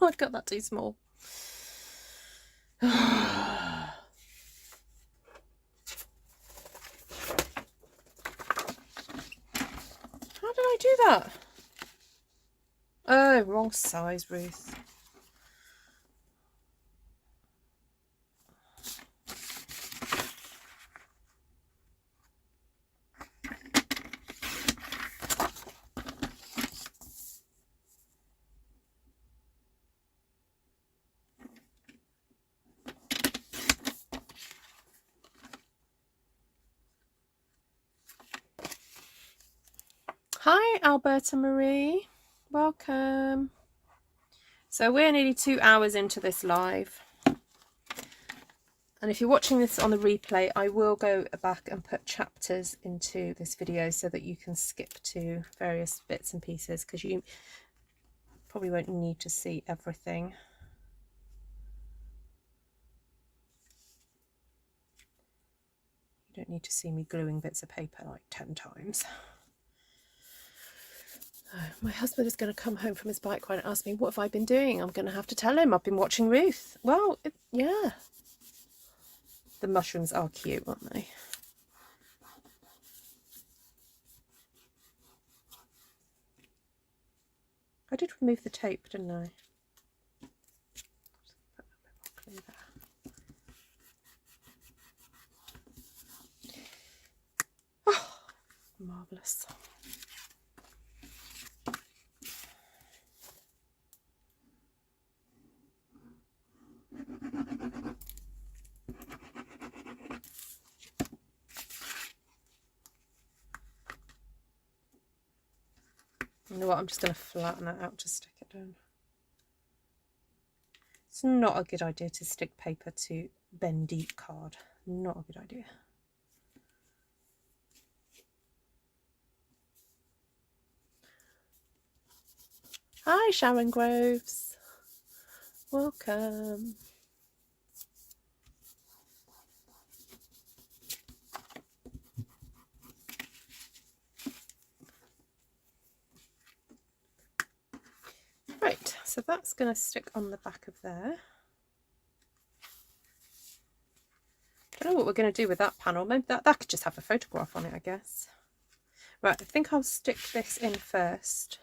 I got that too small. How did I do that? Oh, wrong size, Ruth. Hi, Alberta Marie. Welcome. So we're nearly 2 hours into this live. And if you're watching this on the replay, I will go back and put chapters into this video so that you can skip to various bits and pieces, because you probably won't need to see everything. You don't need to see me gluing bits of paper like 10 times. My husband is going to come home from his bike ride and ask me, what have I been doing? I'm going to have to tell him I've been watching Ruth. Well, yeah. The mushrooms are cute, aren't they? I did remove the tape, didn't I? Oh, marvellous. You know what, I'm just going to flatten that out to stick it down. It's not a good idea to stick paper to bendy card. Not a good idea. Hi, Sharon Groves. Welcome. Right, so that's going to stick on the back of there. I don't know what we're going to do with that panel. Maybe that could just have a photograph on it, I guess. Right, I think I'll stick this in first.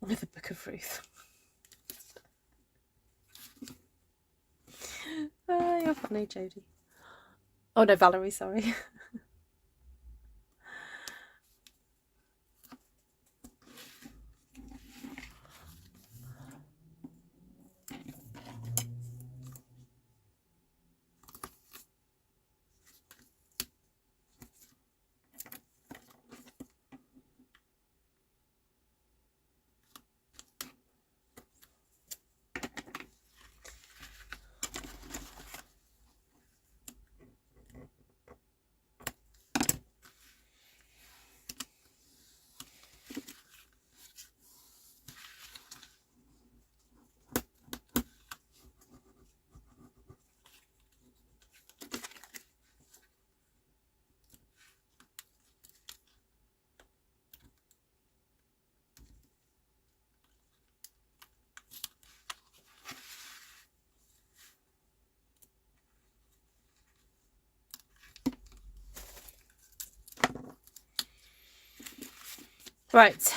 With the Book of Ruth. You're funny, Jodie. Oh no, Valerie, sorry. Right.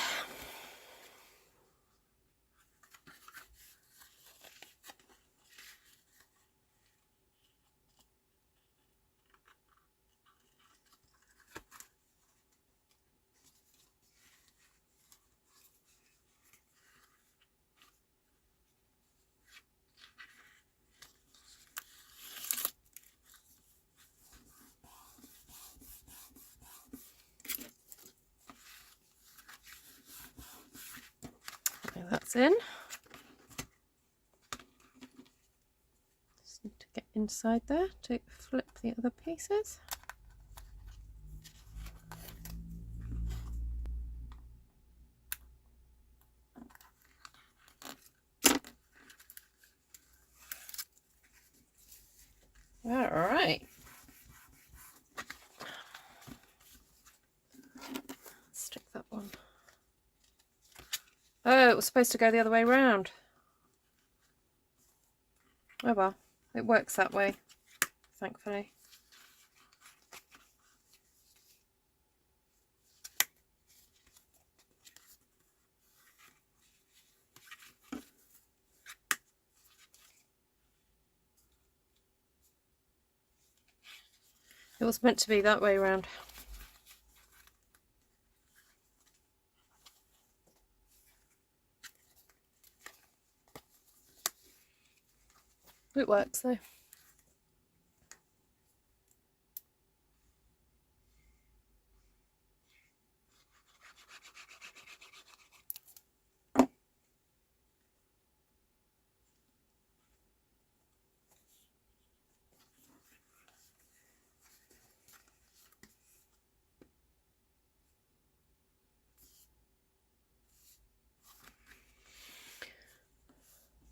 Okay, that's in. Just need to get inside there to flip the other pieces. All right. Stick that one. Oh, it was supposed to go the other way round. Oh well, it works that way, thankfully. It was meant to be that way round. It works though.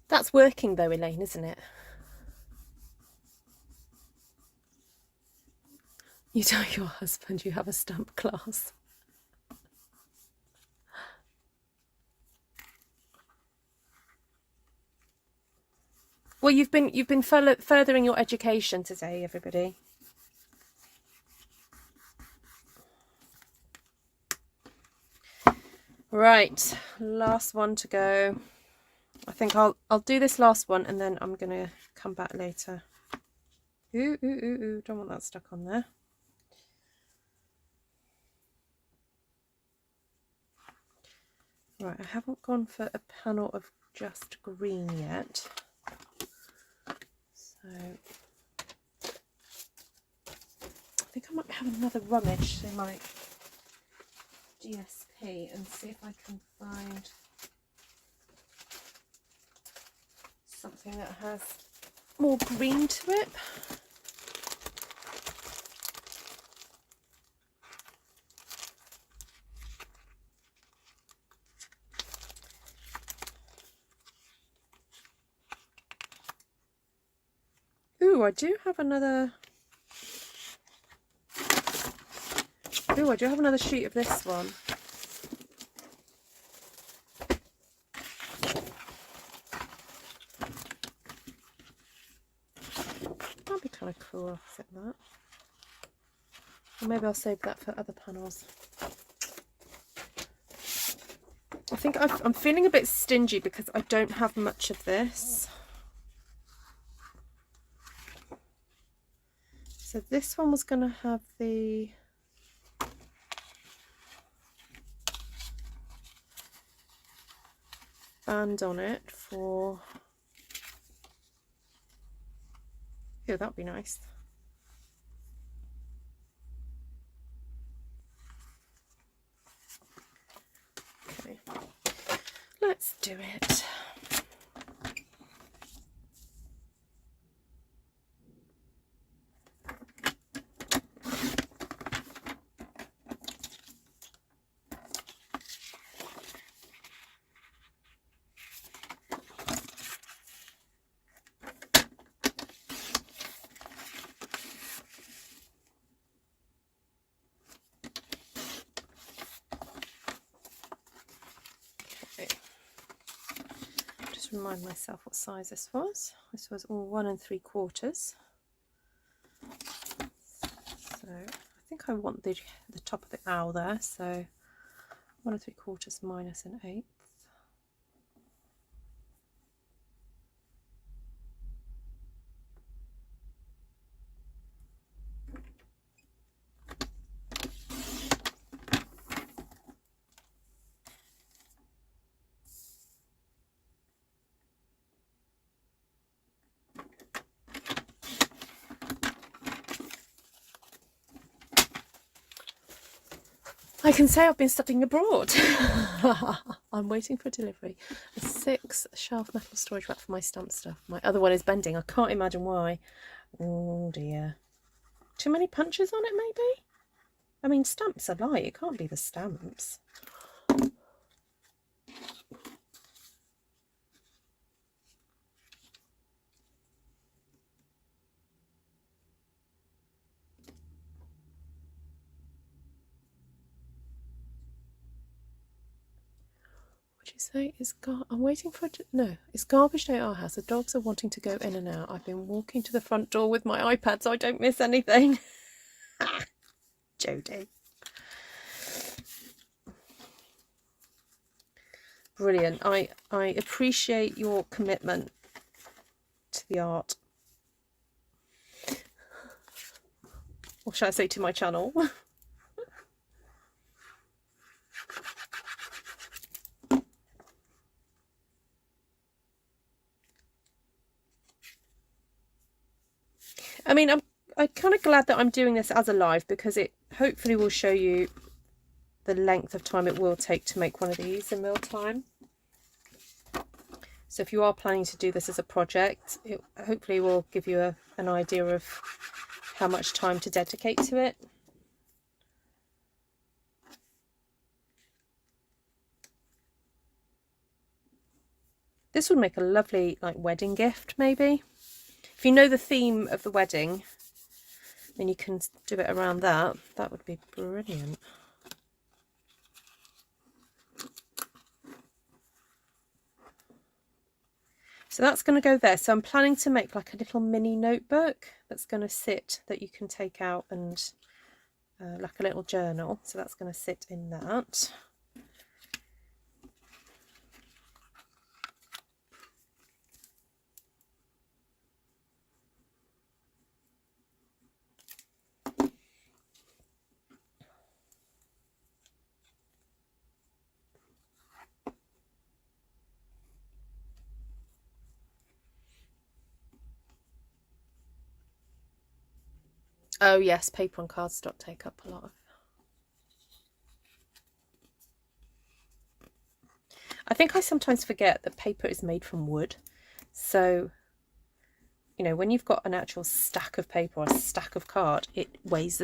That's working though, Elaine, isn't it? You tell your husband you have a stamp class. Well, you've been furthering your education today, everybody. Right, last one to go. I think I'll do this last one and then I'm gonna come back later. Ooh, don't want that stuck on there. Right, I haven't gone for a panel of just green yet. So I think I might have another rummage through my DSP and see if I can find something that has more green to it. Ooh, I do have another. Ooh, I do have another sheet of this one. That'd be kind of cool offset that. Or maybe I'll save that for other panels. I think I'm feeling a bit stingy because I don't have much of this. So this one was going to have the band on it for... Oh, that'd be nice. Okay, let's do it. Remind myself what size this was. This was all 1 3/4. So I think I want the top of the owl there, so 1 3/4 minus 1/8. I can say I've been studying abroad. I'm waiting for delivery. A 6 shelf metal storage rack for my stamp stuff. My other one is bending. I can't imagine why. Oh dear. Too many punches on it maybe? I mean, stamps are light. It can't be the stamps. What'd you say? I'm waiting for it. No, it's garbage day at our house. The dogs are wanting to go in and out. I've been walking to the front door with my iPad so I don't miss anything. Jodie. Brilliant. I appreciate your commitment to the art. Or shall I say to my channel? I mean, I'm kind of glad that I'm doing this as a live because it hopefully will show you the length of time it will take to make one of these in real time. So if you are planning to do this as a project, it hopefully will give you an idea of how much time to dedicate to it. This would make a lovely like wedding gift maybe. If you know the theme of the wedding, then you can do it around that. That would be brilliant. So that's going to go there. So I'm planning to make like a little mini notebook that's going to sit, that you can take out and like a little journal. So that's going to sit in that. Oh yes, paper and cardstock take up a lot of. I think I sometimes forget that paper is made from wood. So, you know, when you've got an actual stack of paper or a stack of card, it weighs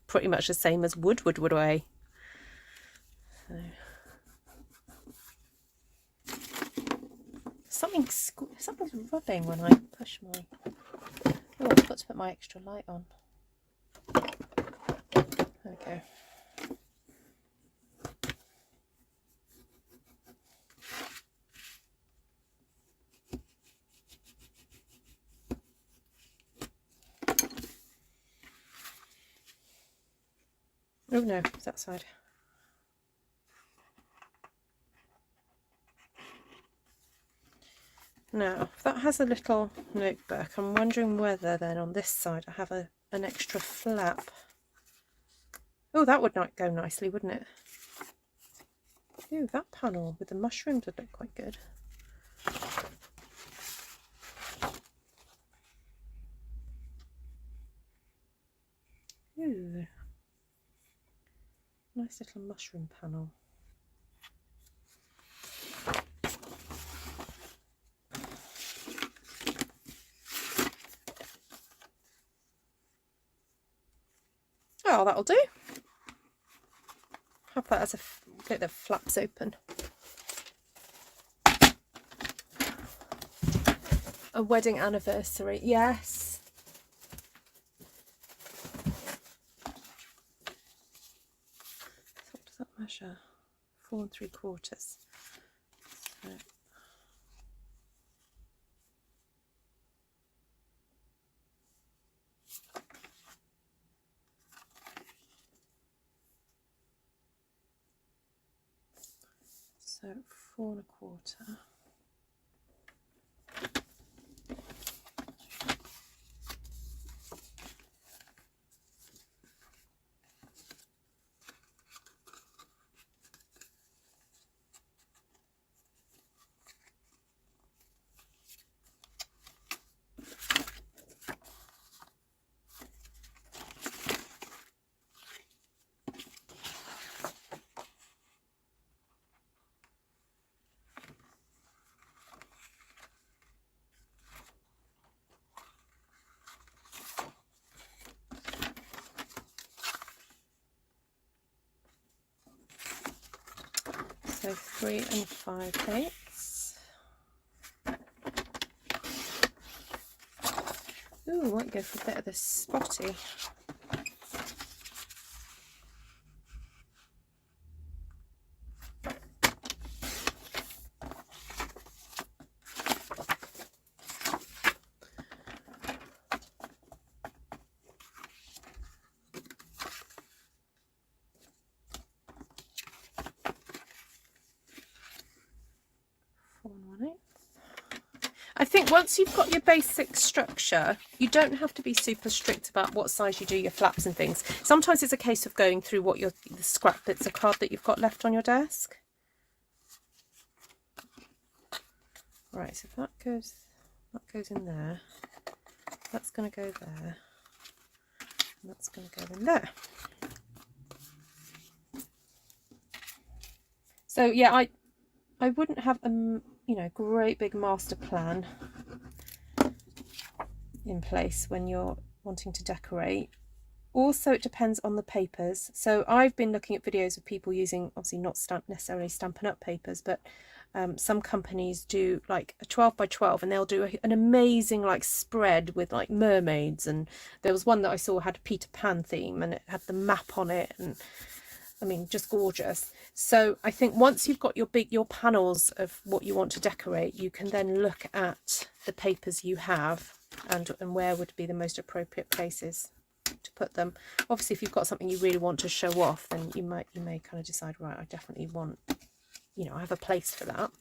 pretty much the same as wood would weigh. So. Something's rubbing when I push my... Oh, I've got to put my extra light on. There we go. Oh no, it's that side. Now, that has a little notebook. I'm wondering whether then on this side I have an extra flap. Oh, that would not go nicely, wouldn't it? Ooh, that panel with the mushrooms would look quite good. Ooh, nice little mushroom panel. Oh, that'll do. Have that as a bit that flaps open. A wedding anniversary, yes. So what does that measure? 4 3/4. So. So 4¼ . So 3 5/8. Ooh, I might go for a bit of the spotty. I think once you've got your basic structure, you don't have to be super strict about what size you do your flaps and things. Sometimes it's a case of going through what the scrap bits of card that you've got left on your desk. Right, so that goes in there. That's going to go there. And that's going to go in there. So yeah, I wouldn't have a great big master plan in place when you're wanting to decorate. Also, it depends on the papers. So I've been looking at videos of people using, obviously not necessarily Stampin' Up papers, but some companies do like a 12×12, and they'll do an amazing like spread with like mermaids, and there was one that I saw had a Peter Pan theme and it had the map on it, and I mean, just gorgeous. So I think once you've got your panels of what you want to decorate, you can then look at the papers you have and where would be the most appropriate places to put them. Obviously, if you've got something you really want to show off, then you may kind of decide, right, I definitely want, I have a place for that.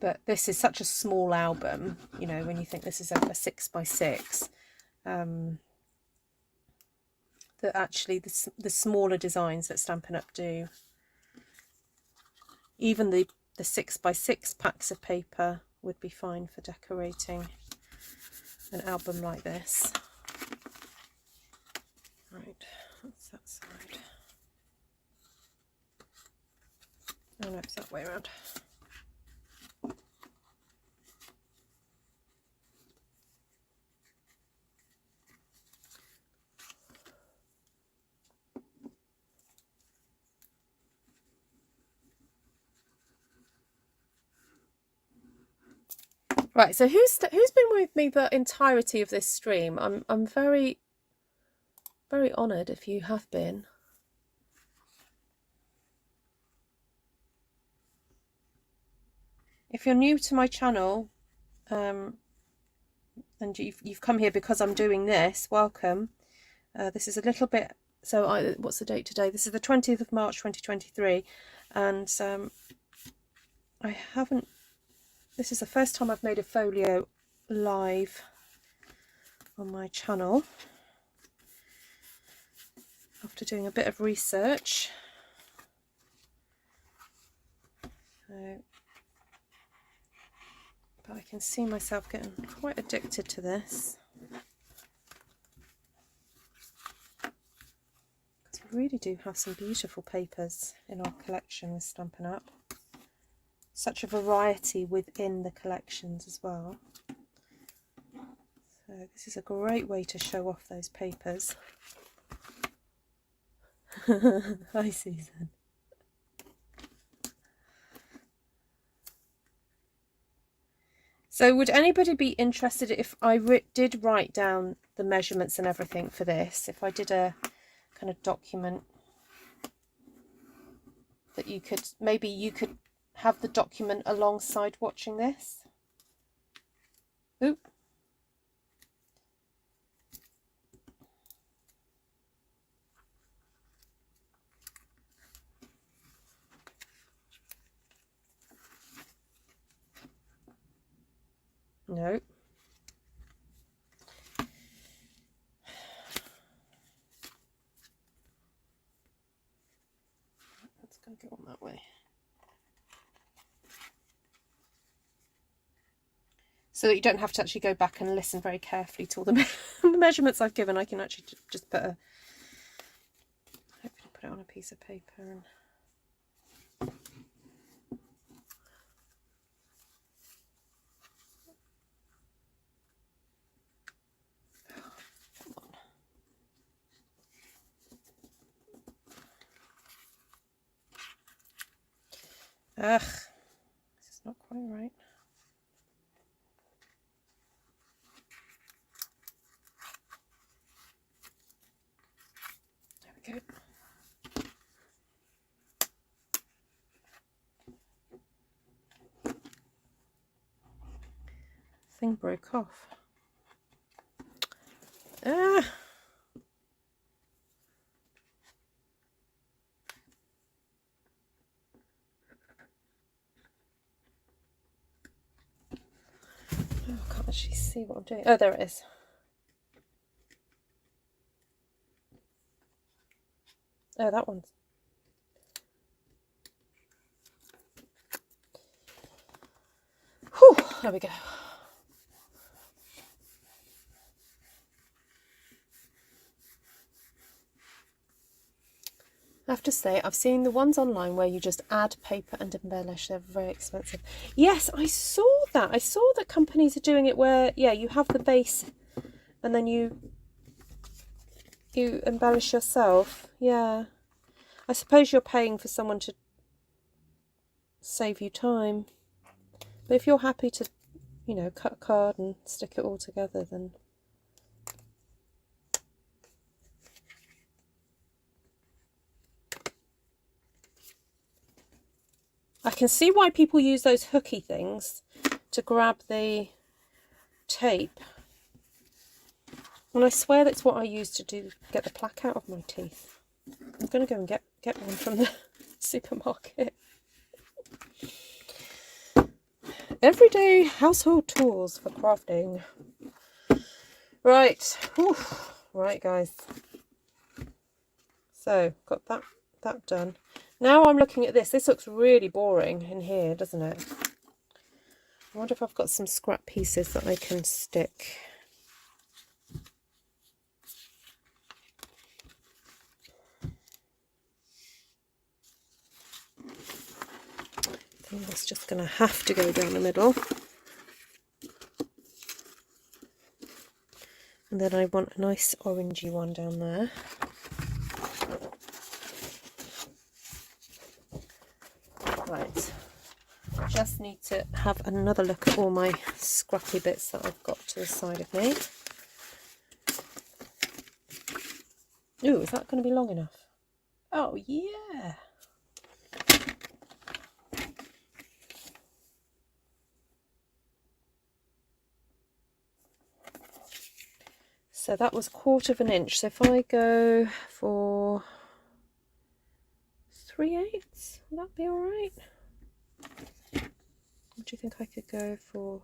But this is such a small album, when you think this is a 6×6. That actually the smaller designs that Stampin' Up do, even the 6×6 packs of paper would be fine for decorating an album like this. Right, that's that side. Oh no, it's that way around. Right, so who's been with me the entirety of this stream? I'm very, very honoured if you have been. If you're new to my channel, and you've come here because I'm doing this, welcome. This is a little bit, so what's the date today? This is the 20th of March 2023, and this is the first time I've made a folio live on my channel after doing a bit of research. But I can see myself getting quite addicted to this, because we really do have some beautiful papers in our collection with Stampin' Up. Such a variety within the collections as well. So this is a great way to show off those papers. Hi Susan. So would anybody be interested if I did write down the measurements and everything for this? If I did a kind of document that maybe you could have the document alongside watching this? Oop. No. That's going to go on that way. So that you don't have to actually go back and listen very carefully to all the measurements I've given. I can actually just put a, hopefully put it on a piece of paper and ugh, this is not quite right. There we go. Thing broke off. Ah. Oh, I can't actually see what I'm doing. Oh, there it is. Oh, that one's. Whew, there we go. I have to say, I've seen the ones online where you just add paper and embellish. They're very expensive. Yes, I saw that. I saw that companies are doing it where, yeah, you have the base and then you embellish yourself. Yeah. I suppose you're paying for someone to save you time. But if you're happy to, you know, cut a card and stick it all together, then... I can see why people use those hooky things to grab the tape. And I swear that's what I use to get the plaque out of my teeth. I'm going to go and get one from the supermarket. Everyday household tools for crafting. Right. Whew. Right, guys. So, got that done. Now I'm looking at this. This looks really boring in here, doesn't it? I wonder if I've got some scrap pieces that I can stick. I think that's just going to have to go down the middle. And then I want a nice orangey one down there. Right. Just need to have another look at all my scrappy bits that I've got to the side of me. Ooh, is that going to be long enough? Oh, yeah. So that was 1/4 inch. So if I go for 3/8, will that be all right? What do you think I could go for?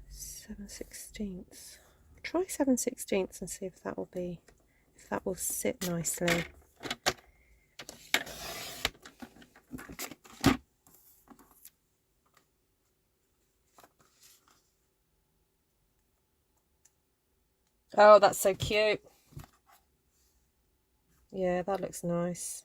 7/16. Try 7/16 and see if that will sit nicely. Oh, that's so cute. Yeah, that looks nice.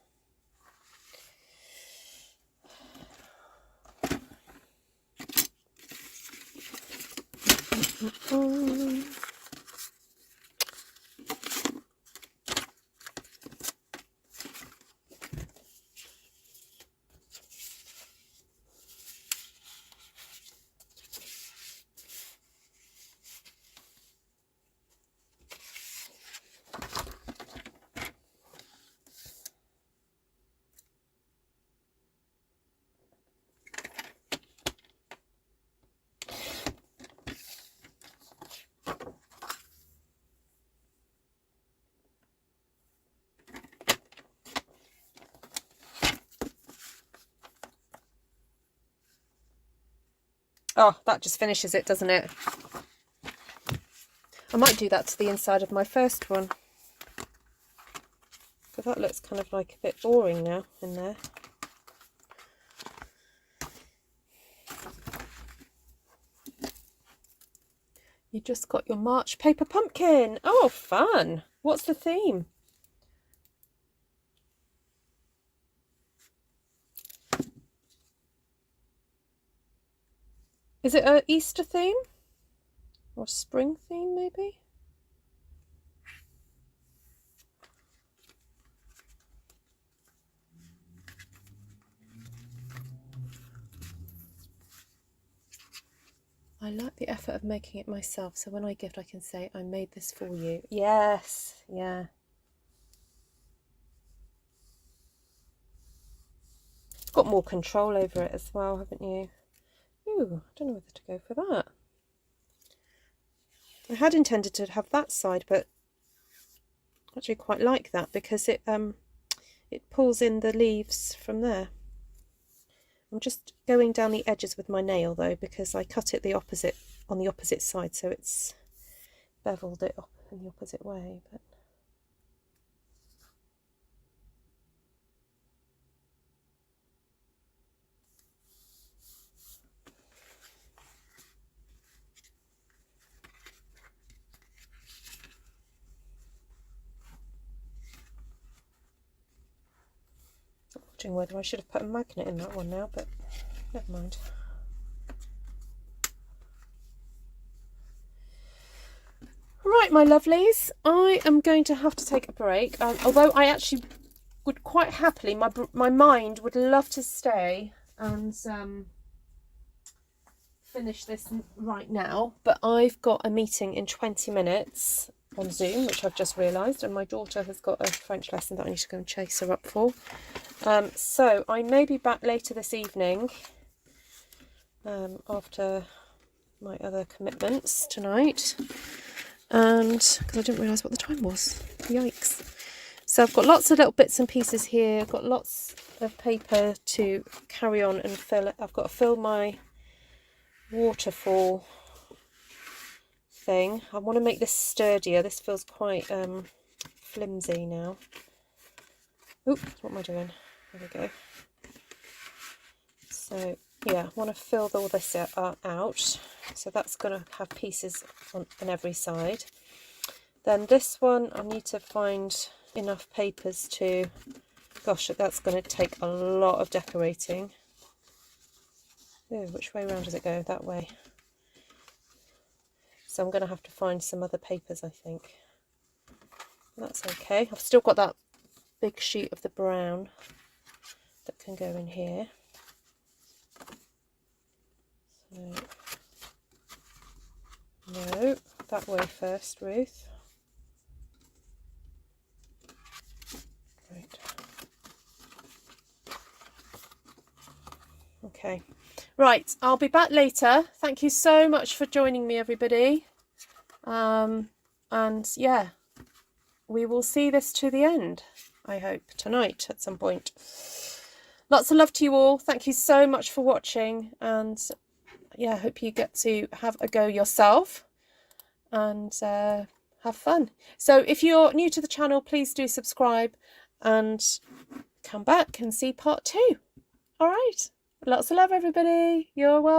Oh, that just finishes it, doesn't it? I might do that to the inside of my first one, because that looks kind of like a bit boring now in there. You just got your March paper pumpkin. Oh, fun. What's the theme? Is it an Easter theme? Or a spring theme, maybe? I like the effort of making it myself, so when I gift I can say, I made this for you. Yes, yeah. You've got more control over it as well, haven't you? Ooh, I don't know whether to go for that. I had intended to have that side, but I actually quite like that because it pulls in the leaves from there. I'm just going down the edges with my nail though, because I cut it on the opposite side, so it's beveled it up in the opposite way. But I'm wondering whether I should have put a magnet in that one now, but never mind. Right, my lovelies, I am going to have to take a break, although I actually would quite happily, my mind would love to stay and finish this right now, but I've got a meeting in 20 minutes on Zoom, which I've just realised, and my daughter has got a French lesson that I need to go and chase her up for. So I may be back later this evening after my other commitments tonight, and because I didn't realise what the time was. Yikes. So I've got lots of little bits and pieces here. I've got lots of paper to carry on and fill it. I've got to fill my waterfall thing. I want to make this sturdier. This feels quite flimsy now. Oop, what am I doing? There we go. So yeah, I want to fill all this out. So that's going to have pieces on every side. Then this one, I need to find enough papers to, gosh, that's going to take a lot of decorating. Ooh, which way around does it go? That way. So I'm going to have to find some other papers, I think. That's okay. I've still got that big sheet of the brown that can go in here. So, no, that way first, Ruth. Right. Okay. Right, I'll be back later. Thank you so much for joining me, everybody. And yeah, we will see this to the end, I hope, tonight at some point. Lots of love to you all. Thank you so much for watching, and yeah, I hope you get to have a go yourself and have fun. So if you're new to the channel, please do subscribe and come back and see part 2. All right. Lots of love, everybody. You're welcome.